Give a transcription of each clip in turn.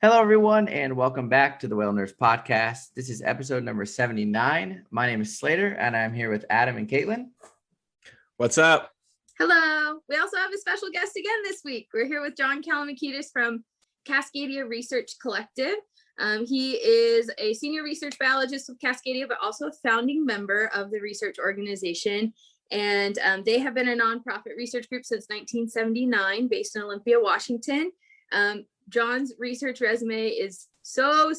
Hello, everyone, and welcome back to the Whale Nerds Podcast. This is episode number 79. My name is Slater, and I'm here with Adam and Caitlin. What's up? Hello. We also have a special guest again this week. We're here with John Calambokidis from Cascadia Research Collective. He is a senior research biologist with Cascadia, but also a founding member of the research organization. And they have been a nonprofit research group since 1979, based in Olympia, Washington. John's research resume is so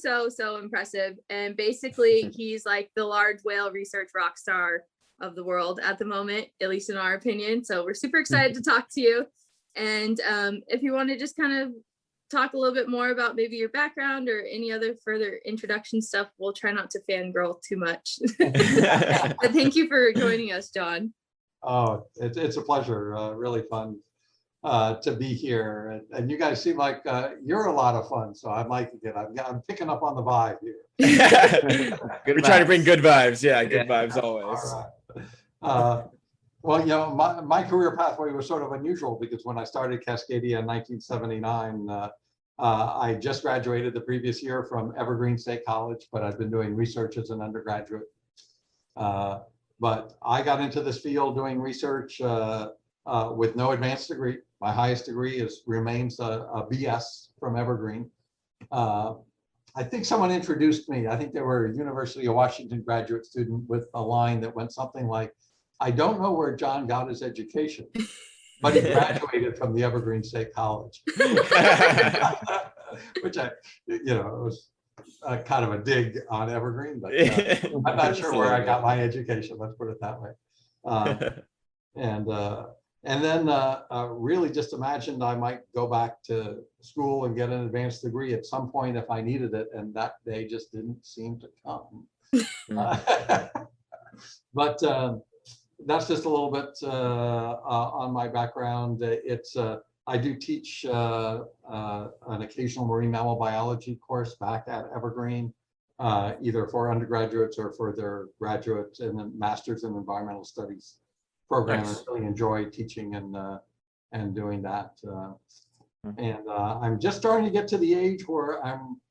impressive. And basically, he's like the large whale research rock star of the world at the moment, at least in our opinion. So we're super excited to talk to you. And if you want to just kind of talk a little bit more about maybe your background or any other further introduction stuff, we'll try not to fangirl too much. But thank you for joining us, John. Oh, it's a pleasure. Really fun to be here, and you guys seem like you're a lot of fun, so I'm liking it. I'm picking up on the vibe here. We're trying to bring good vibes. Yeah, good vibes always. All right. Well, you know, my career pathway was sort of unusual because when I started Cascadia in 1979, I just graduated the previous year from Evergreen State College, but I've been doing research as an undergraduate. But I got into this field doing research with no advanced degree. My highest degree remains a BS from Evergreen. I think someone introduced me. I think they were a University of Washington graduate student with a line that went something like, "I don't know where John got his education, but he graduated from the Evergreen State College." Which it was kind of a dig on Evergreen, but I'm not sure where I got my education. Let's put it that way. And then really just imagined I might go back to school and get an advanced degree at some point if I needed it, and that day just didn't seem to come. But that's just a little bit on my background. I do teach an occasional marine mammal biology course back at Evergreen, either for undergraduates or for their graduate and master's in environmental studies program. Nice. I really enjoy teaching and doing that. And I'm just starting to get to the age where I'm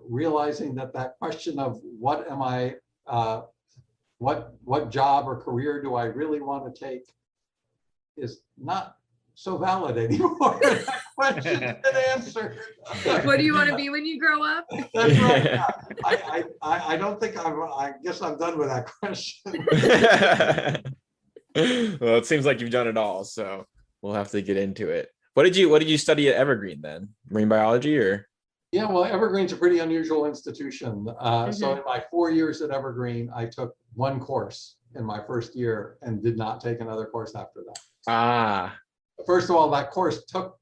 realizing that question of what am I, what job or career do I really want to take is not so valid anymore. That question's been answered. What do you want to be when you grow up? That's right. I don't think I guess I'm done with that question. Well, it seems like you've done it all, so we'll have to get into it. What did you study at Evergreen then? Marine biology or? Yeah, well, Evergreen's a pretty unusual institution. So in my 4 years at Evergreen, I took one course in my first year and did not take another course after that. First of all, that course took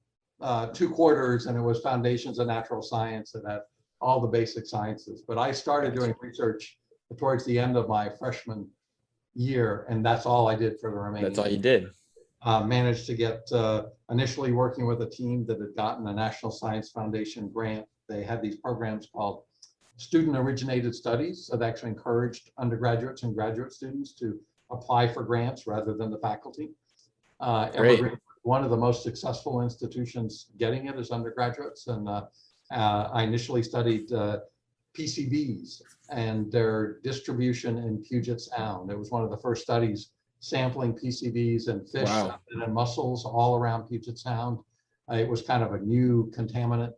2 quarters, and it was Foundations of Natural Science and had all the basic sciences. But I started doing research towards the end of my freshman year, and that's all I did for the remaining. That's all you did. Managed to get initially working with a team that had gotten a National Science Foundation grant. They had these programs called student originated studies that actually encouraged undergraduates and graduate students to apply for grants rather than the faculty. Evergreen, one of the most successful institutions getting it as undergraduates. And I initially studied PCBs and their distribution in Puget Sound. It was one of the first studies sampling PCBs and fish and mussels all around Puget Sound. It was kind of a new contaminant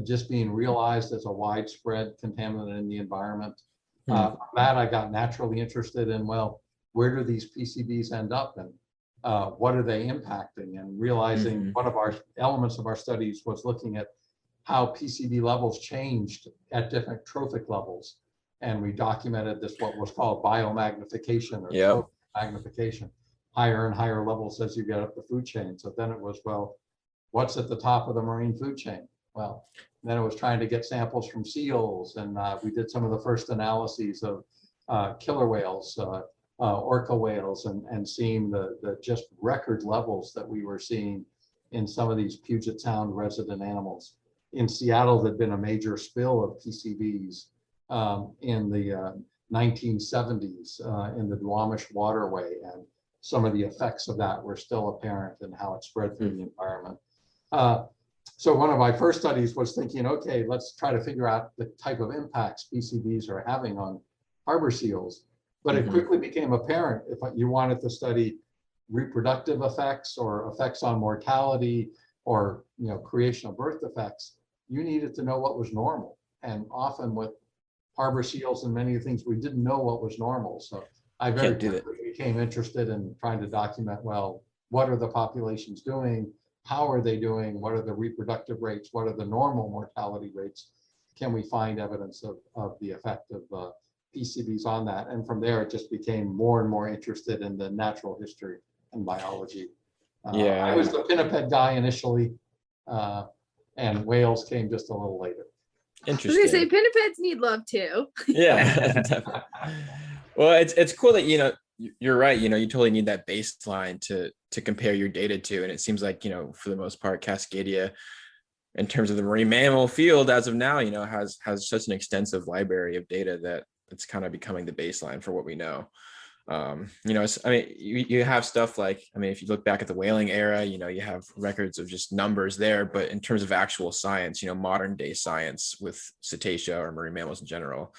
just being realized as a widespread contaminant in the environment. From that, I got naturally interested in, well, where do these PCBs end up and what are they impacting? And realizing one of our elements of our studies was looking at how PCB levels changed at different trophic levels. And we documented this, what was called biomagnification or trophic magnification, higher and higher levels as you get up the food chain. So then it was, well, what's at the top of the marine food chain? Well, then it was trying to get samples from seals, and we did some of the first analyses of killer whales, orca whales, and seeing the just record levels that we were seeing in some of these Puget Sound resident animals. In Seattle, there'd been a major spill of PCBs in the 1970s in the Duwamish waterway, and some of the effects of that were still apparent and how it spread through the environment. So one of my first studies was thinking, okay, let's try to figure out the type of impacts PCBs are having on harbor seals. But it quickly became apparent if you wanted to study reproductive effects or effects on mortality or creation of birth effects, you needed to know what was normal. And often with harbor seals and many things, we didn't know what was normal. So I very quickly became interested in trying to document, well, what are the populations doing? How are they doing? What are the reproductive rates? What are the normal mortality rates? Can we find evidence of the effect of PCBs on that? And from there, it just became more and more interested in the natural history and biology. I was the pinniped guy initially, and whales came just a little later. Interesting. I was gonna say pinnipeds need love too. Yeah. Well, it's cool that you're right. You totally need that baseline to compare your data to, and it seems like for the most part, Cascadia, in terms of the marine mammal field, as of now, has such an extensive library of data that it's kind of becoming the baseline for what we know. You have stuff like, if you look back at the whaling era, you have records of just numbers there, but in terms of actual science, modern day science with cetacea or marine mammals in general,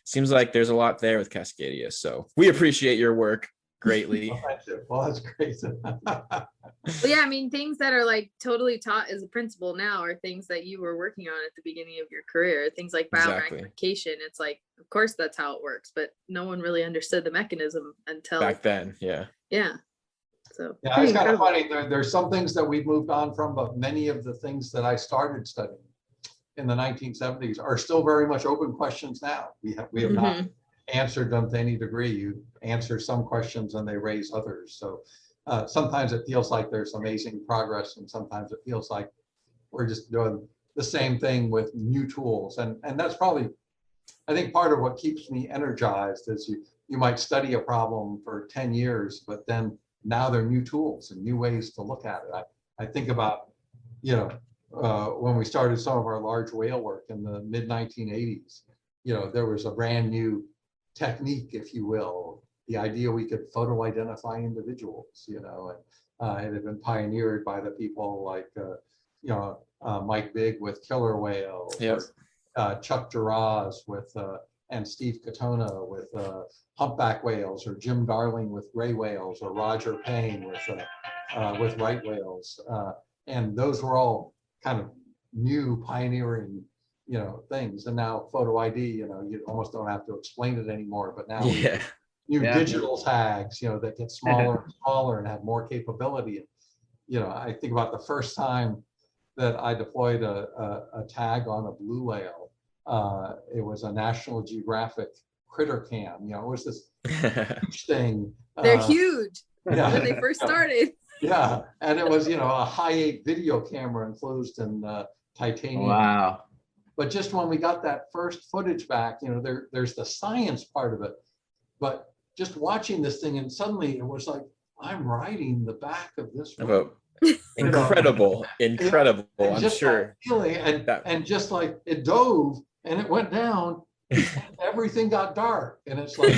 seems like there's a lot there with Cascadia. So we appreciate your work greatly. Well, that's great. Well, yeah, things that are like totally taught as a principle now are things that you were working on at the beginning of your career. Things like biomagnification. It's like, of course, that's how it works, but no one really understood the mechanism until back then. Yeah. Yeah. So yeah, it's kind of funny. There's some things that we've moved on from, but many of the things that I started studying in the 1970s are still very much open questions now. We have not answered them to any degree. You answer some questions and they raise others. So sometimes it feels like there's amazing progress, and sometimes it feels like we're just doing the same thing with new tools. And that's probably, I think, part of what keeps me energized is you might study a problem for 10 years, but then now there are new tools and new ways to look at it. I think about, when we started some of our large whale work in the mid 1980s, there was a brand new technique, if you will, the idea we could photo identify individuals, and it had been pioneered by the people like, Mike Bigg with killer whales, Chuck Duras with, and Steve Katona with humpback whales, or Jim Darling with gray whales, or Roger Payne with right whales. And those were all kind of new pioneering, things. And now photo ID, you almost don't have to explain it anymore, but now new digital tags, that get smaller and smaller and have more capability. I think about the first time that I deployed a tag on a blue whale. It was a National Geographic critter cam. It was this huge thing. They're huge when they first started. Yeah, and it was, a high-8 video camera enclosed in titanium. Wow. But just when we got that first footage back, there's the science part of it. But just watching this thing, and suddenly it was like, I'm riding the back of this one. Incredible. I'm sure. Feeling, and just like it dove and it went down, and everything got dark, and it's like,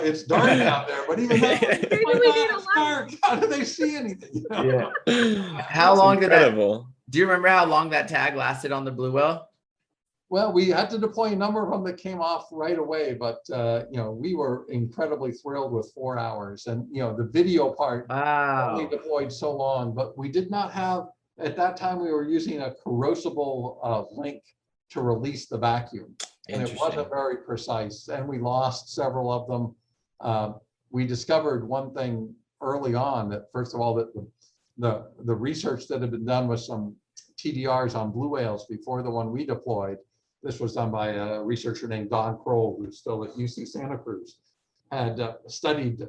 it's dark out there. But even though it's dark, how do they see anything? How long did that? Do you remember how long that tag lasted on the blue whale? Well, we had to deploy a number of them that came off right away, but we were incredibly thrilled with 4 hours, and the video part only deployed so long. But we did not have, at that time, we were using a corrosible link to release the vacuum, and it wasn't very precise, and we lost several of them. We discovered one thing early on, that first of all, that the research that had been done with some TDRs on blue whales before the one we deployed. This was done by a researcher named Don Kroll, who's still at UC Santa Cruz, had studied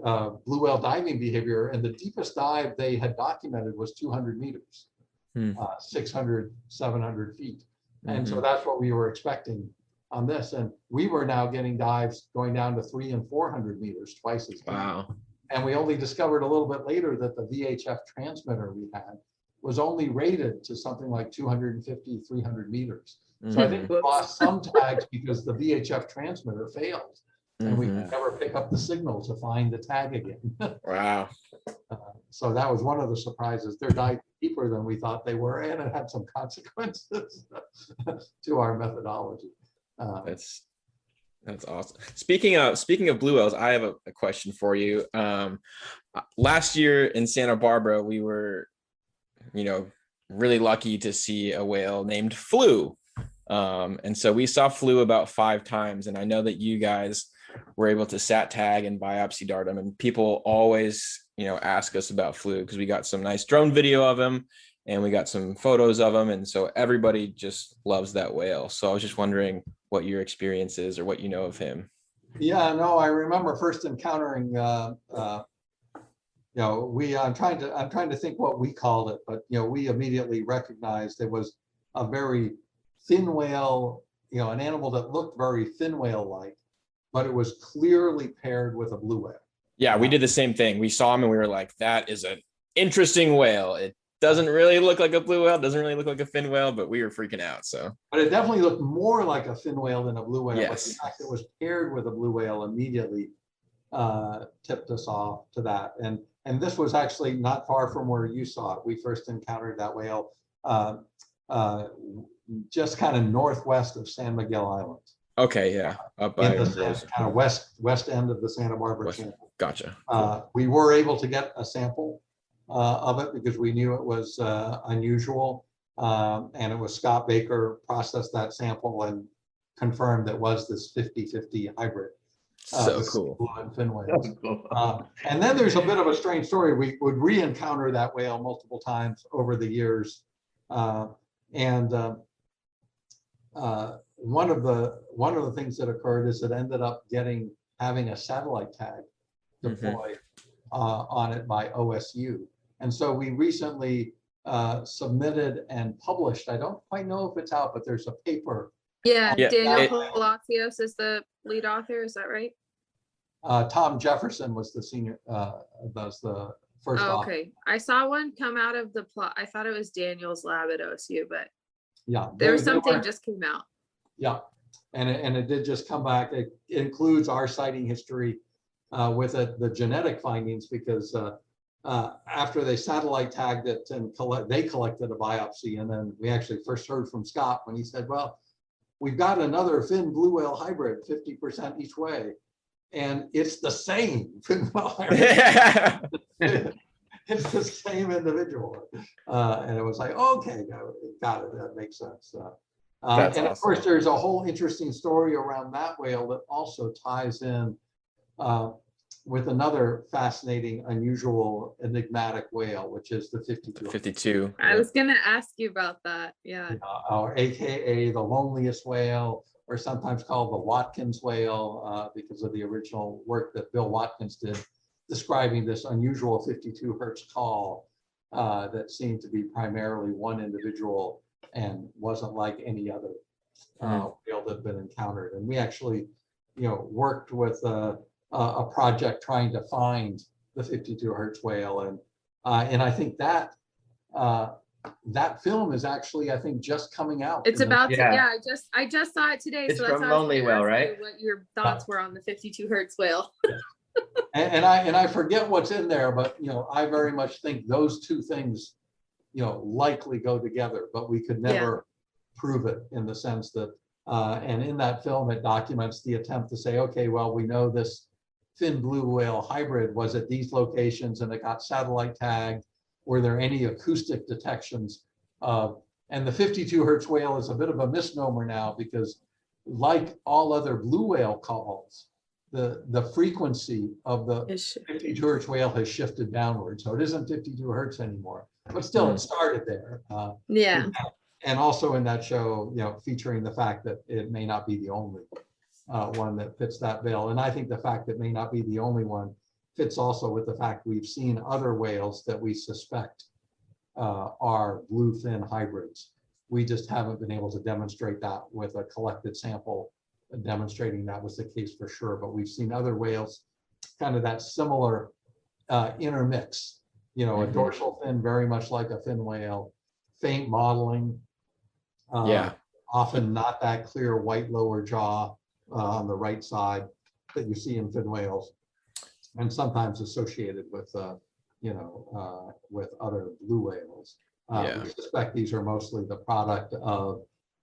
blue whale diving behavior, and the deepest dive they had documented was 200 meters, 600, 700 feet. And so that's what we were expecting on this. And we were now getting dives going down to 300 and 400 meters, twice as deep. Wow. And we only discovered a little bit later that the VHF transmitter we had was only rated to something like 250, 300 meters. So I think we lost some tags because the VHF transmitter failed, and we could never pick up the signal to find the tag again. Wow. So that was one of the surprises. They're diving deeper deeper than we thought they were, and it had some consequences to our methodology. That's awesome. Speaking of blue whales, I have a question for you. Last year in Santa Barbara, we were, really lucky to see a whale named Flu. And so we saw Flu about 5 times. And I know that you guys were able to sat tag and biopsy dart him. And people always, ask us about Flu because we got some nice drone video of him and we got some photos of him. And so everybody just loves that whale. So I was just wondering what your experience is or what you know of him. Yeah, no, I remember first encountering, I'm trying to think what we called it, but we immediately recognized it was a very thin whale, an animal that looked very thin whale-like, but it was clearly paired with a blue whale. Yeah, we did the same thing. We saw him and we were like, that is an interesting whale. It doesn't really look like a blue whale, doesn't really look like a fin whale, but we were freaking out. So, but it definitely looked more like a fin whale than a blue whale. Yes. But the fact that it was paired with a blue whale immediately tipped us off to that. And this was actually not far from where you saw it. We first encountered that whale just kind of northwest of San Miguel Island. Okay, yeah, up by in the kind of west end of the Santa Barbara Channel. Gotcha. We were able to get a sample of it because we knew it was unusual, and it was Scott Baker processed that sample and confirmed it was this 50-50 hybrid. So cool. Blue and fin whales. And then there's a bit of a strange story. We would re-encounter that whale multiple times over the years, one of the things that occurred is it ended up having a satellite tag deployed on it by OSU. And so we recently submitted and published, I don't quite know if it's out, but there's a paper. Yeah, Daniel Palacios is the lead author, is that right? Tom Jefferson was the senior, was the first author. Okay, I saw one come out of the plot. I thought it was Daniel's lab at OSU, but yeah, there was something just came out. Yeah, and it did just come back. It includes our sighting history with it, the genetic findings, because after they satellite tagged it and they collected a biopsy, and then we actually first heard from Scott when he said, well, we've got another fin blue whale hybrid, 50% each way, and it's the same fin whale hybrid. It's the same individual. And it was like, okay, got it, that makes sense. And of course, there's a whole interesting story around that whale that also ties in with another fascinating, unusual, enigmatic whale, which is the 52. 52. I was going to ask you about that. Yeah. Or AKA the loneliest whale, or sometimes called the Watkins Whale, because of the original work that Bill Watkins did, describing this unusual 52 Hertz call that seemed to be primarily one individual and wasn't like any other whale that had been encountered. And we actually, worked with a project trying to find the 52 Hertz whale, and I think that that film is actually, I think, just coming out. It's about to, I just saw it today. It's so that's from Lonely Whale, right? What your thoughts were on the 52 Hertz whale? and I forget what's in there, but I very much think those two things likely go together, but we could never prove it in the sense that and in that film it documents the attempt to say, okay, well, we know this fin blue whale hybrid was at these locations and it got satellite tagged. Were there any acoustic detections? And the 52 Hertz whale is a bit of a misnomer now, because like all other blue whale calls, the frequency of the 52 Hertz whale has shifted downward. So it isn't 52 Hertz anymore, but still it started there. And also in that show, featuring the fact that it may not be the only one that fits that bill. And I think the fact that it may not be the only one fits also with the fact we've seen other whales that we suspect are bluefin hybrids. We just haven't been able to demonstrate that with a collected sample demonstrating that was the case for sure. But we've seen other whales, kind of that similar intermix, a dorsal fin, very much like a fin whale, faint modeling, often not that clear white lower jaw on the right side that you see in fin whales, and sometimes associated with with other blue whales. We suspect these are mostly the product of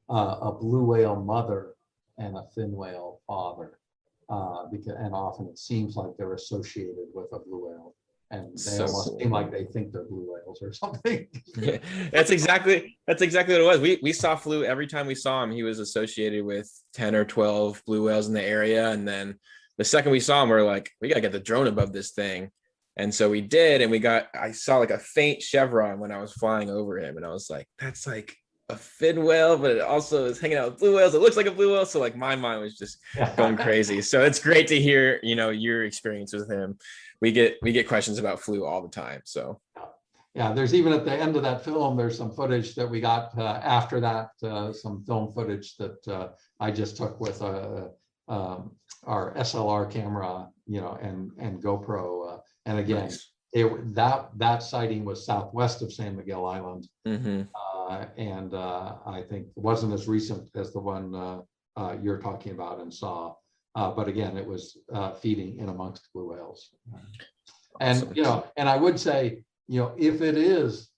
a blue whale mother and a fin whale father, and often it seems like they're associated with a blue whale, and they almost seem like they think they're blue whales or something. That's exactly what it was. We saw Flu every time we saw him. He was associated with 10 or 12 blue whales in the area, and then the second we saw him, we're like, we gotta get the drone above this thing. And so we did, and I saw like a faint chevron when I was flying over him, and I was like, that's like a fin whale, but it also is hanging out with blue whales. It looks like a blue whale. So like my mind was just going crazy. So it's great to hear, your experience with him. We get questions about Flu all the time. So yeah, there's even at the end of that film, there's some footage that we got after that, some film footage that I just took with our SLR camera, and GoPro. And again, nice. that sighting was southwest of San Miguel Island. Mm-hmm. And I think it wasn't as recent as the one you're talking about and saw. But again, it was feeding in amongst blue whales. And, Awesome. And I would say, if it is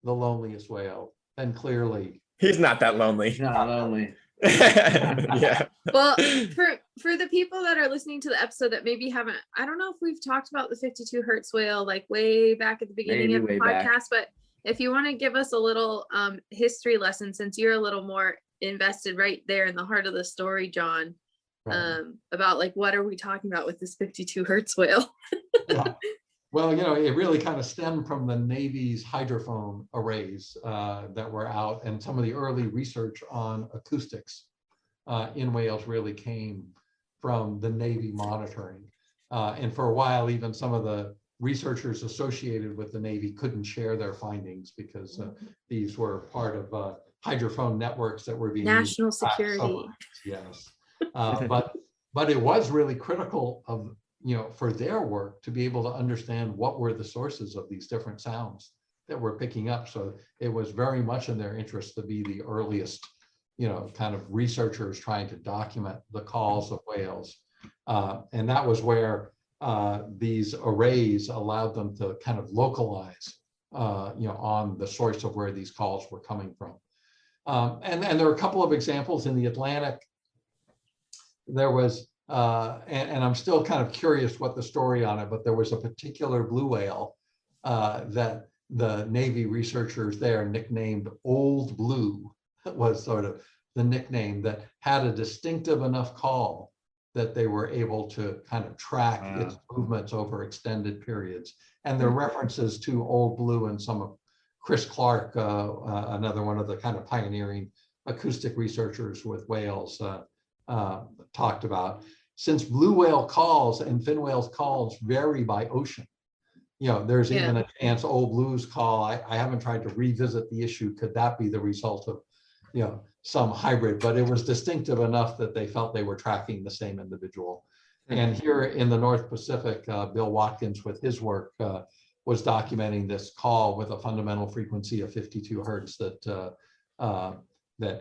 the loneliest whale, then clearly He's not that lonely. He's not lonely. Yeah. Well, for the people that are listening to the episode that maybe haven't, I don't know if we've talked about the 52 Hertz whale like way back at the beginning of the podcast, but if you want to give us a little history lesson, since you're a little more invested right there in the heart of the story, John, about like, what are we talking about with this 52 Hertz whale? Yeah. Well, it really kind of stemmed from the Navy's hydrophone arrays that were out, and some of the early research on acoustics in whales really came from the Navy monitoring. And for a while, even some of the researchers associated with the Navy couldn't share their findings because these were part of hydrophone networks that were being national security. Yes, but it was really critical of for their work to be able to understand what were the sources of these different sounds that we're picking up. So it was very much in their interest to be the earliest, kind of researchers trying to document the calls of whales, and that was where these arrays allowed them to kind of localize, on the source of where these calls were coming from. And there are a couple of examples in the Atlantic. There was, and I'm still kind of curious what the story on it, but there was a particular blue whale that the Navy researchers there nicknamed Old Blue, was sort of the nickname, that had a distinctive enough call that they were able to kind of track its movements over extended periods. And there are references to Old Blue and some of Chris Clark, another one of the kind of pioneering acoustic researchers with whales, talked about. Since blue whale calls and fin whales calls vary by ocean, there's even a chance Old Blue's call, I haven't tried to revisit the issue, could that be the result of some hybrid, but it was distinctive enough that they felt they were tracking the same individual. And here in the North Pacific, Bill Watkins with his work was documenting this call with a fundamental frequency of 52 Hertz that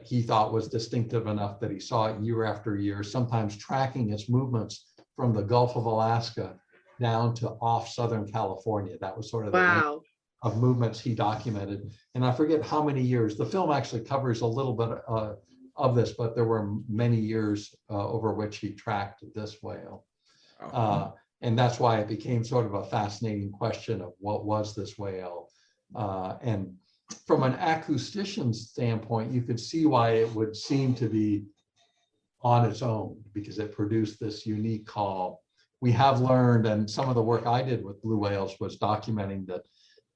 he thought was distinctive enough that he saw it year after year, sometimes tracking its movements from the Gulf of Alaska down to off Southern California. That was sort of the range of movements he documented. And I forget how many years. The film actually covers a little bit of this, but there were many years over which he tracked this whale. And that's why it became sort of a fascinating question of what was this whale? And from an acoustician standpoint, you could see why it would seem to be on its own, because it produced this unique call. We have learned, and some of the work I did with blue whales was documenting that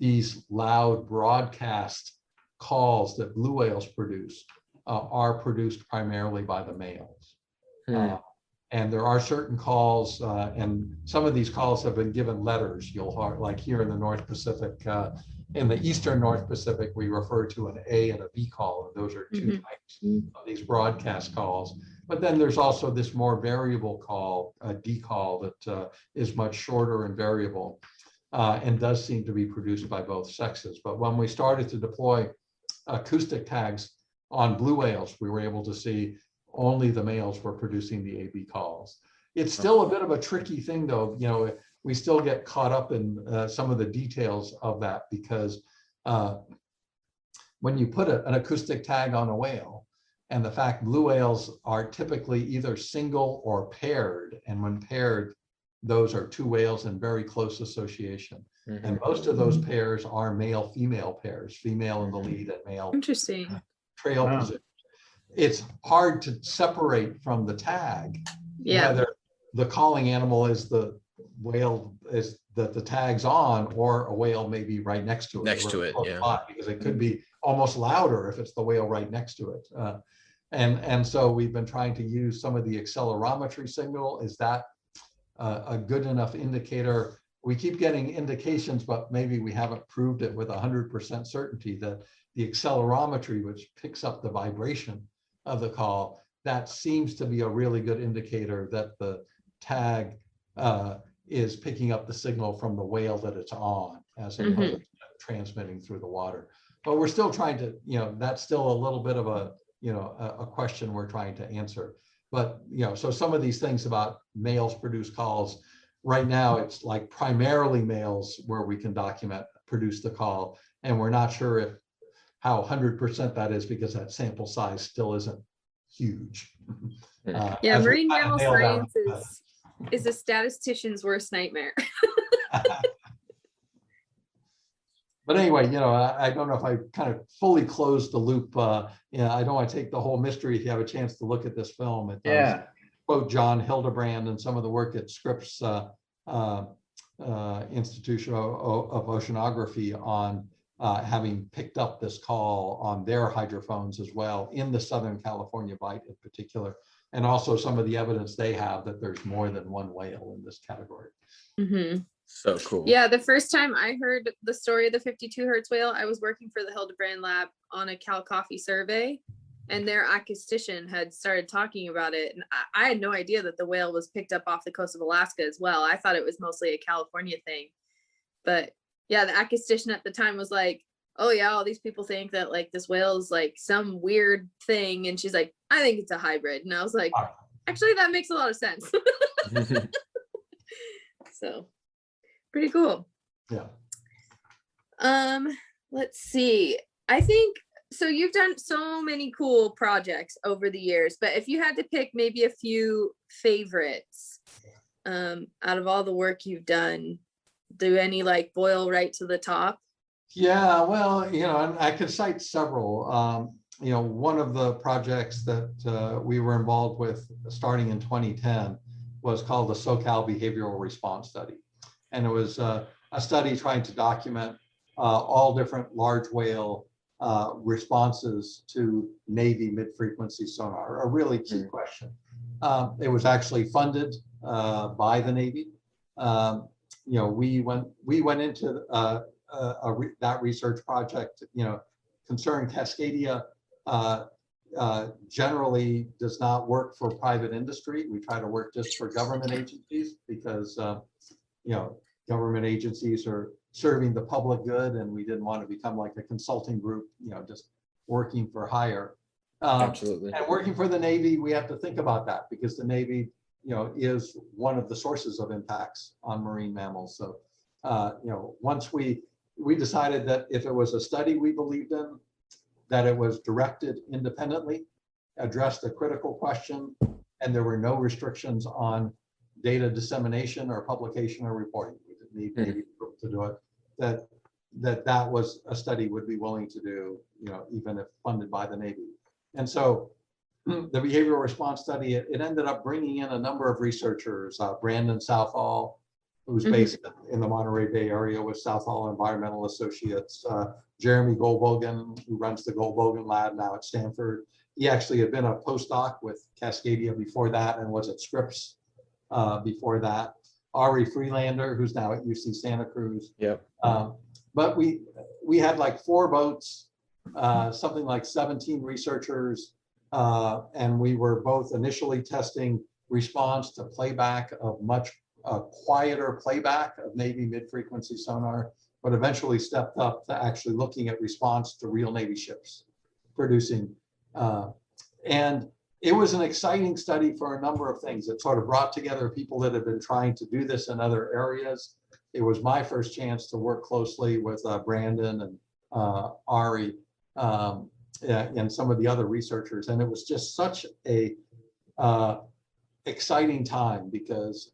these loud broadcast calls that blue whales produce are produced primarily by the males. And there are certain calls, and some of these calls have been given letters. You'll hear, like here in the North Pacific, in the Eastern North Pacific, we refer to an A and a B call, and those are two types of these broadcast calls. But then there's also this more variable call, a D call, that is much shorter and variable, and does seem to be produced by both sexes. But when we started to deploy acoustic tags on blue whales, we were able to see only the males were producing the AB calls. It's still a bit of a tricky thing, though. We still get caught up in some of the details of that, because when you put an acoustic tag on a whale, and the fact blue whales are typically either single or paired, and when paired, those are two whales in very close association. And most of those pairs are male-female pairs, female in the lead and male Interesting. trail Wow. position. It's hard to separate from the tag Yeah. whether the calling animal is the whale is that the tag's on, or a whale may be right next to it. Next to or it, close yeah. by, because it could be almost louder if it's the whale right next to it. And so we've been trying to use some of the accelerometry signal. Is that a good enough indicator? We keep getting indications, but maybe we haven't proved it with 100% certainty that the accelerometry, which picks up the vibration of the call, that seems to be a really good indicator that the tag is picking up the signal from the whale that it's on, as opposed to transmitting through the water. But we're still trying to, that's still a little bit of a, a question we're trying to answer. But, so some of these things about males produce calls, right now it's like primarily males where we can produce the call. And we're not sure how 100% that is, because that sample size still isn't huge. Yeah, marine kind of mammal nailed science is a statistician's worst nightmare. But anyway, I don't know if I kind of fully closed the loop. I don't want to take the whole mystery. If you have a chance to look at this film, it does quote John Hildebrand and some of the work at Scripps Institution of Oceanography on having picked up this call on their hydrophones as well, in the Southern California Bight in particular, and also some of the evidence they have that there's more than one whale in this category. So cool. Yeah, the first time I heard the story of the 52 Hertz whale, I was working for the Hildebrand lab on a Cal Coffee survey, and their acoustician had started talking about it. And I had no idea that the whale was picked up off the coast of Alaska as well. I thought it was mostly a California thing. But yeah, the acoustician at the time was like, oh yeah, all these people think that like this whale is like some weird thing. And she's like, I think it's a hybrid. And I was like, actually, that makes a lot of sense. So pretty cool. Yeah. Let's see. I think so. You've done so many cool projects over the years, but if you had to pick maybe a few favorites out of all the work you've done, do any like boil right to the top? Yeah, well, and I could cite several. One of the projects that we were involved with starting in 2010 was called the Socal Behavioral Response Study. And it was a study trying to document all different large whale responses to Navy mid-frequency sonar, a really key question. It was actually funded by the Navy. We went into that research project, concerned Cascadia generally does not work for private industry. We try to work just for government agencies, because government agencies are serving the public good, and we didn't want to become like a consulting group, just working for hire. Absolutely. And working for the Navy, we have to think about that, because the Navy, is one of the sources of impacts on marine mammals. So, once we decided that if it was a study we believed in, that it was directed independently, addressed a critical question, and there were no restrictions on data dissemination or publication or reporting. We didn't need Navy to do it. That was a study would be willing to do, even if funded by the Navy. And so the behavioral response study, it ended up bringing in a number of researchers, Brandon Southall, who's based in the Monterey Bay area with Southall Environmental Associates, Jeremy Goldbogen, who runs the Goldbogen Lab now at Stanford. He actually had been a postdoc with Cascadia before that, and was at Scripps before that. Ari Freelander, who's now at UC Santa Cruz. Yep. But we had like 4 boats, something like 17 researchers, and we were both initially testing response to playback of much quieter playback of Navy mid-frequency sonar, but eventually stepped up to actually looking at response to real Navy ships producing. And it was an exciting study for a number of things. It sort of brought together people that have been trying to do this in other areas. It was my first chance to work closely with Brandon Ari, and some of the other researchers. And it was just such a exciting time because,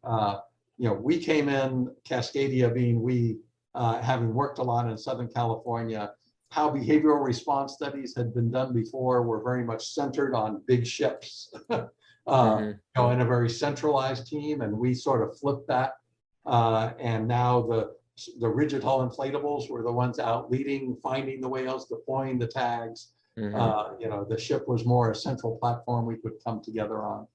we came in, Cascadia being we, having worked a lot in Southern California, how behavioral response studies had been done before were very much centered on big ships, in a very centralized team. And we sort of flipped that. And now the rigid hull inflatables were the ones out leading, finding the whales, deploying the tags. The ship was more a central platform we could come together on.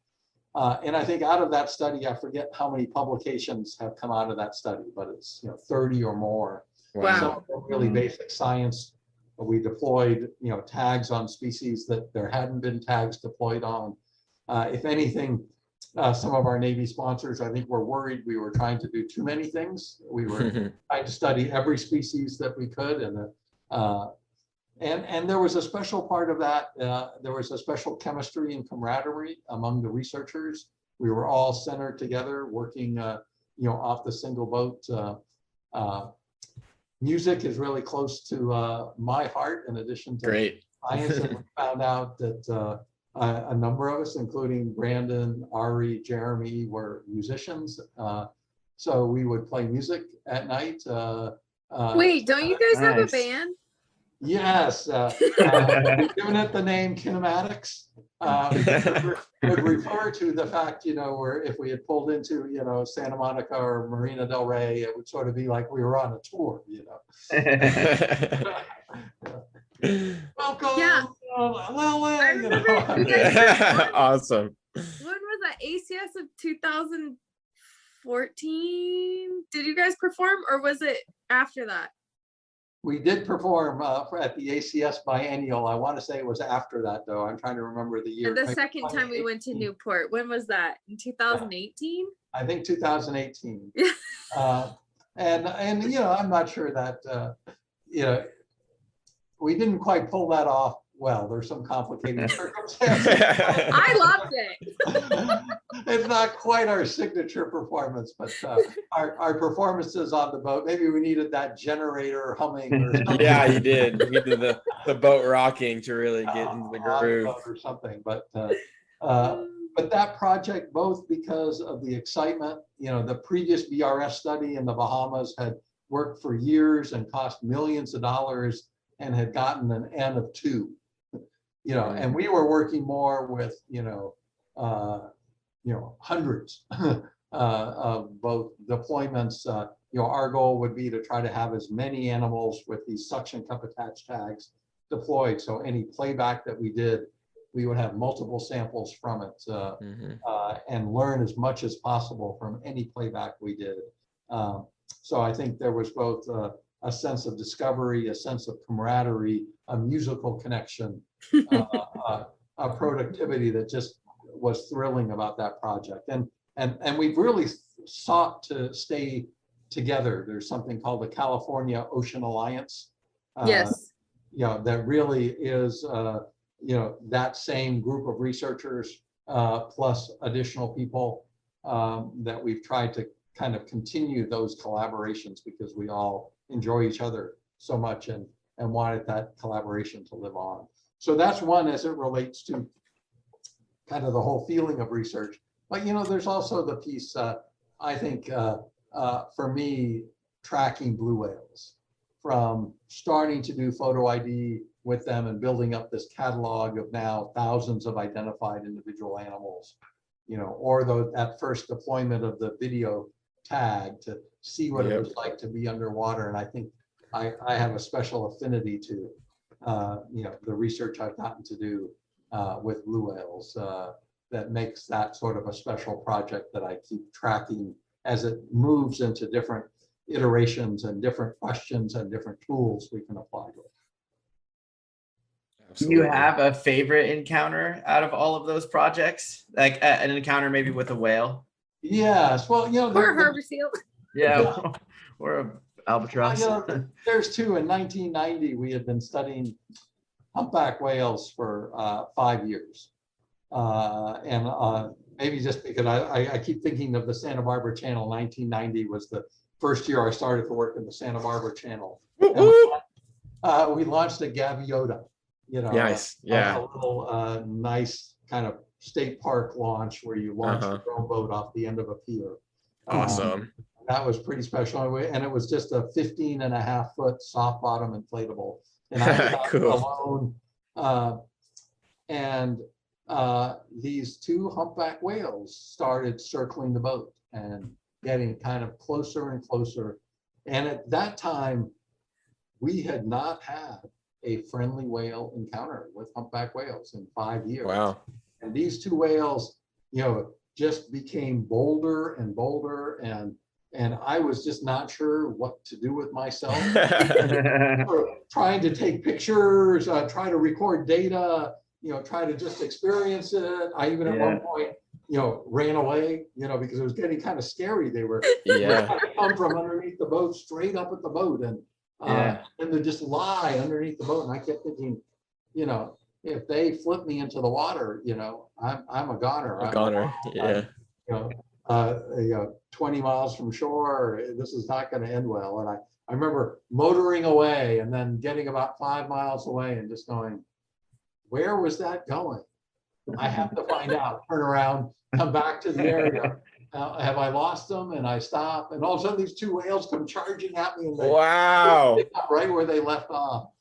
And I think out of that study, I forget how many publications have come out of that study, but it's 30 or more. Wow. Some of them really basic science. We deployed tags on species that there hadn't been tags deployed on. If anything, some of our Navy sponsors, I think, were worried we were trying to do too many things. We were trying to study every species that we could, and there was a special part of that. There was a special chemistry and camaraderie among the researchers. We were all centered together, working, off the single boat. Music is really close to my heart. In addition to science, and we found out that a number of us, including Brandon, Ari, Jeremy, were musicians. So we would play music at night. Wait, don't you guys have a band? Yes, we've given it the name Kinematics. Would refer to the fact, where if we had pulled into, Santa Monica or Marina del Rey, it would sort of be like we were on a tour, Welcome. Yeah. I remember you guys Awesome. When was that? ACS of 2014? Did you guys perform, or was it after that? We did perform at the ACS biennial. I want to say it was after that, though. I'm trying to remember the year. And the second time we went to Newport, when was that? In 2018? I think 2018. And I'm not sure that we didn't quite pull that off well. There's some complicating circumstances. I loved it. It's not quite our signature performance, but our performances on the boat, maybe we needed that generator humming or something. Yeah, you did. You did the boat rocking to really get into the groove or something. But that project, both because of the excitement, the previous BRS study in the Bahamas had worked for years and cost millions of dollars and had gotten an N of 2. And we were working more with, hundreds of both deployments. Our goal would be to try to have as many animals with these suction cup attached tags deployed. So any playback that we did, we would have multiple samples from it and learn as much as possible from any playback we did. So I think there was both a sense of discovery, a sense of camaraderie, a musical connection, a productivity that just was thrilling about that project. And we've really sought to stay together. There's something called the California Ocean Alliance. Yes. That really is, that same group of researchers plus additional people that we've tried to kind of continue those collaborations because we all enjoy each other so much and wanted that collaboration to live on. So that's one as it relates to kind of the whole feeling of research. But, there's also the piece, I think, for me, tracking blue whales, from starting to do photo ID with them and building up this catalog of now thousands of identified individual animals, or that first deployment of the video tag to see what it was like to be underwater. And I think I have a special affinity to, the research I've gotten to do with blue whales that makes that sort of a special project that I keep tracking as it moves into different iterations and different questions and different tools we can apply to it. Absolutely. Do you have a favorite encounter out of all of those projects? Like an encounter maybe with a whale? Yes, well, or a harbor seal. Yeah, or a albatross. There's two. In 1990, we had been studying humpback whales for 5 years. And maybe just because I keep thinking of the Santa Barbara Channel. 1990 was the first year I started to work in the Santa Barbara Channel. we launched a Gaviota, Nice. Yeah. a little nice kind of state park launch where you launch a drone boat off the end of a pier. Awesome. That was pretty special. And it was just a 15.5-foot soft bottom inflatable. And I was Cool. alone. And these two humpback whales started circling the boat and getting kind of closer and closer. And at that time, we had not had a friendly whale encounter with humpback whales in 5 years. Wow. And these two whales, just became bolder and bolder, and I was just not sure what to do with myself. Trying to take pictures, try to record data, try to just experience it. I even at one point, ran away, because it was getting kind of scary. They were trying to come from underneath the boat straight up at the boat, and they just lie underneath the boat. And I kept thinking, if they flip me into the water, I'm a goner. A goner. Yeah. 20 miles from shore, this is not going to end well. And I remember motoring away and then getting about 5 miles away and just going, where was that going? I have to find out, turn around, come back to the area. Have I lost them? And I stop, and all of a sudden these two whales come charging at me, and they pick up right where they left off.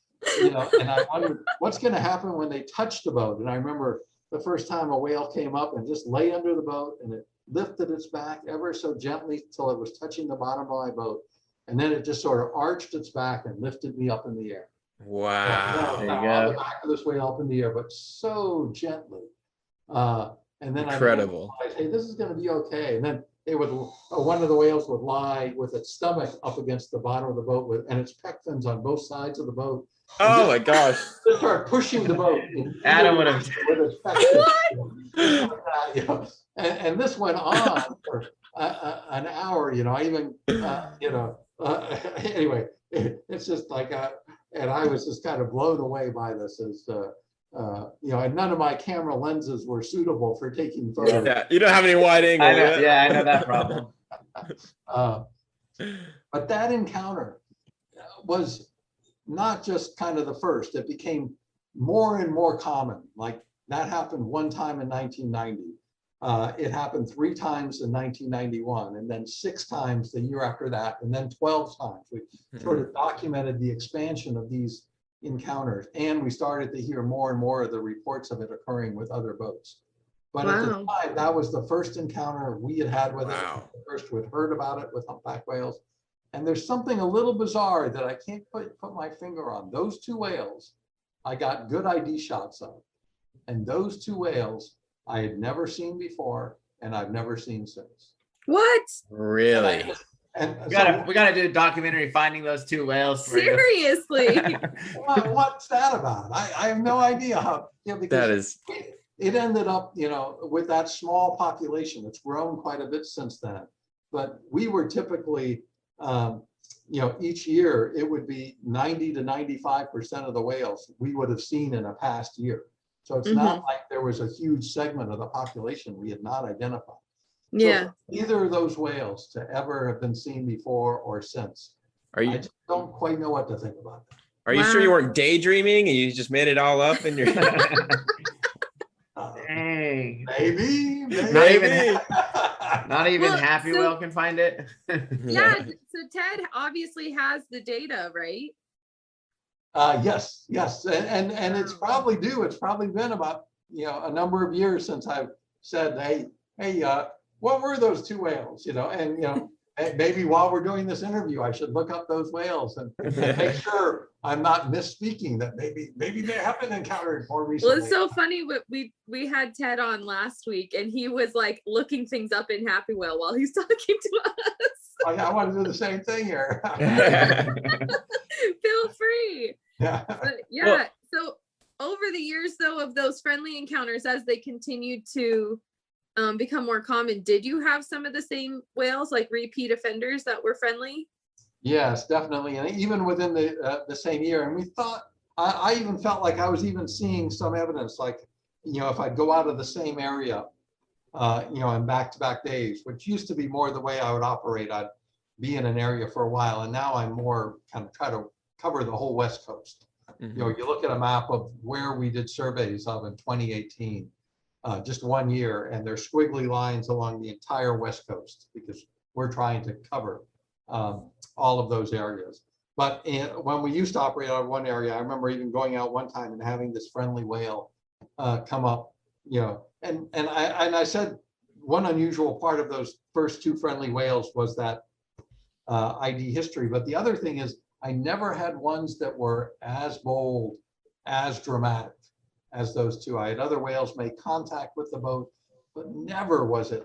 And I wondered what's going to happen when they touch the boat. And I remember the first time a whale came up and just lay under the boat, and it lifted its back ever so gently till it was touching the bottom of my boat, and then it just sort of arched its back and lifted me up in the air. Wow. On the back of this whale up in the air, but so gently. And then incredible. I realized, hey, this is going to be okay. And then one of the whales would lie with its stomach up against the bottom of the boat and its pec fins on both sides of the boat. Oh my gosh. Just start pushing the boat. Adam would have. And this went on for an hour, I even, anyway, it's just like, and I was just kind of blown away by this as, and none of my camera lenses were suitable for taking photos. Yeah, you don't have any wide angle. I know that problem. But that encounter was not just kind of the first. It became more and more common. Like that happened one time in 1990. It happened 3 times in 1991, and then 6 times the year after that, and then 12 times. We sort of documented the expansion of these encounters, and we started to hear more and more of the reports of it occurring with other boats. But at the time, that was the first encounter we had had with it. The first we'd heard about it with humpback whales. And there's something a little bizarre that I can't put my finger on. Those 2 whales, I got good ID shots of. And those 2 whales I had never seen before, and I've never seen since. What? Really? And we gotta do a documentary finding those 2 whales. Seriously? What's that about? I have no idea how. Because that is. It ended up, with that small population. It's grown quite a bit since then. But we were typically, each year it would be 90 to 95% of the whales we would have seen in a past year. So it's not like there was a huge segment of the population we had not identified. Yeah. So either of those whales to ever have been seen before or since. I just don't quite know what to think about that. Are you sure you weren't daydreaming and you just made it all up in your Dang. Maybe. Not even Happy Whale can find it. Yeah. So Ted obviously has the data, right? Yes. And it's probably due. It's probably been about, a number of years since I've said, hey, what were those 2 whales? And maybe while we're doing this interview, I should look up those whales and make sure I'm not misspeaking that maybe they have been encountered more recently. Well, it's so funny. We had Ted on last week, and he was like looking things up in Happy Whale while he's talking to us. I want to do the same thing here. Feel free. Yeah. But yeah. So over the years, though, of those friendly encounters, as they continued to become more common, did you have some of the same whales, like repeat offenders that were friendly? Yes, definitely. And even within the same year. And we thought, I even felt like I was even seeing some evidence, like, if I'd go out of the same area, in back-to-back days, which used to be more the way I would operate. I'd be in an area for a while, and now I'm more kind of try to cover the whole West Coast. You know, you look at a map of where we did surveys of in 2018, just 1 year, and there's squiggly lines along the entire West Coast because we're trying to cover all of those areas. But when we used to operate out of one area, I remember even going out one time and having this friendly whale come up, you know, and I said one unusual part of those first 2 friendly whales was that ID history. But the other thing is I never had ones that were as bold, as dramatic as those 2. I had other whales make contact with the boat, but never was it,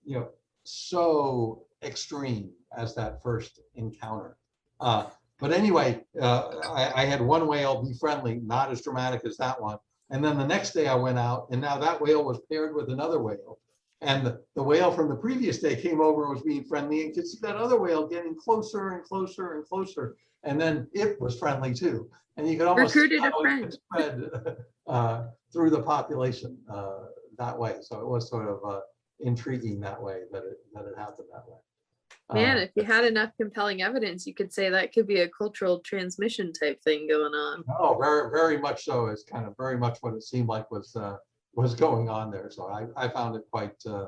you know, so extreme as that first encounter. But anyway, I had one whale be friendly, not as dramatic as that one. And then the next day I went out, and now that whale was paired with another whale. And the whale from the previous day came over and was being friendly, and could see that other whale getting closer and closer and closer. And then it was friendly too. And you could almost Recruited a friend. spread through the population that way. So it was sort of intriguing that way that it happened that way. Man, if you had enough compelling evidence, you could say that could be a cultural transmission type thing going on. Oh, very, very much so. It's kind of very much what it seemed like was going on there. So I found it quite, you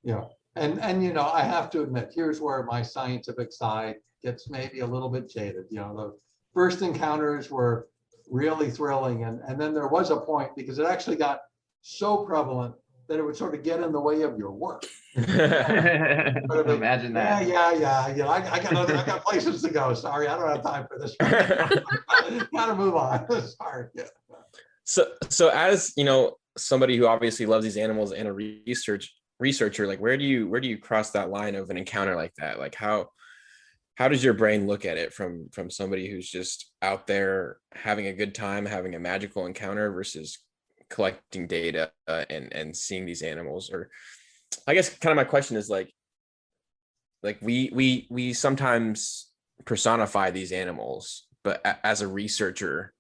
know, and you know, I have to admit, here's where my scientific side gets maybe a little bit jaded. You know, the first encounters were really thrilling, and then there was a point because it actually got so prevalent that it would sort of get in the way of your work. Imagine that. Yeah. You know, I got places to go. Sorry, I don't have time for this. Gotta move on. Sorry. Yeah. So as you know, somebody who obviously loves these animals and a researcher, like where do you cross that line of an encounter like that? Like how does your brain look at it from somebody who's just out there having a good time, having a magical encounter versus collecting data and seeing these animals? Or I guess kind of my question is like we sometimes personify these animals, but as a researcher,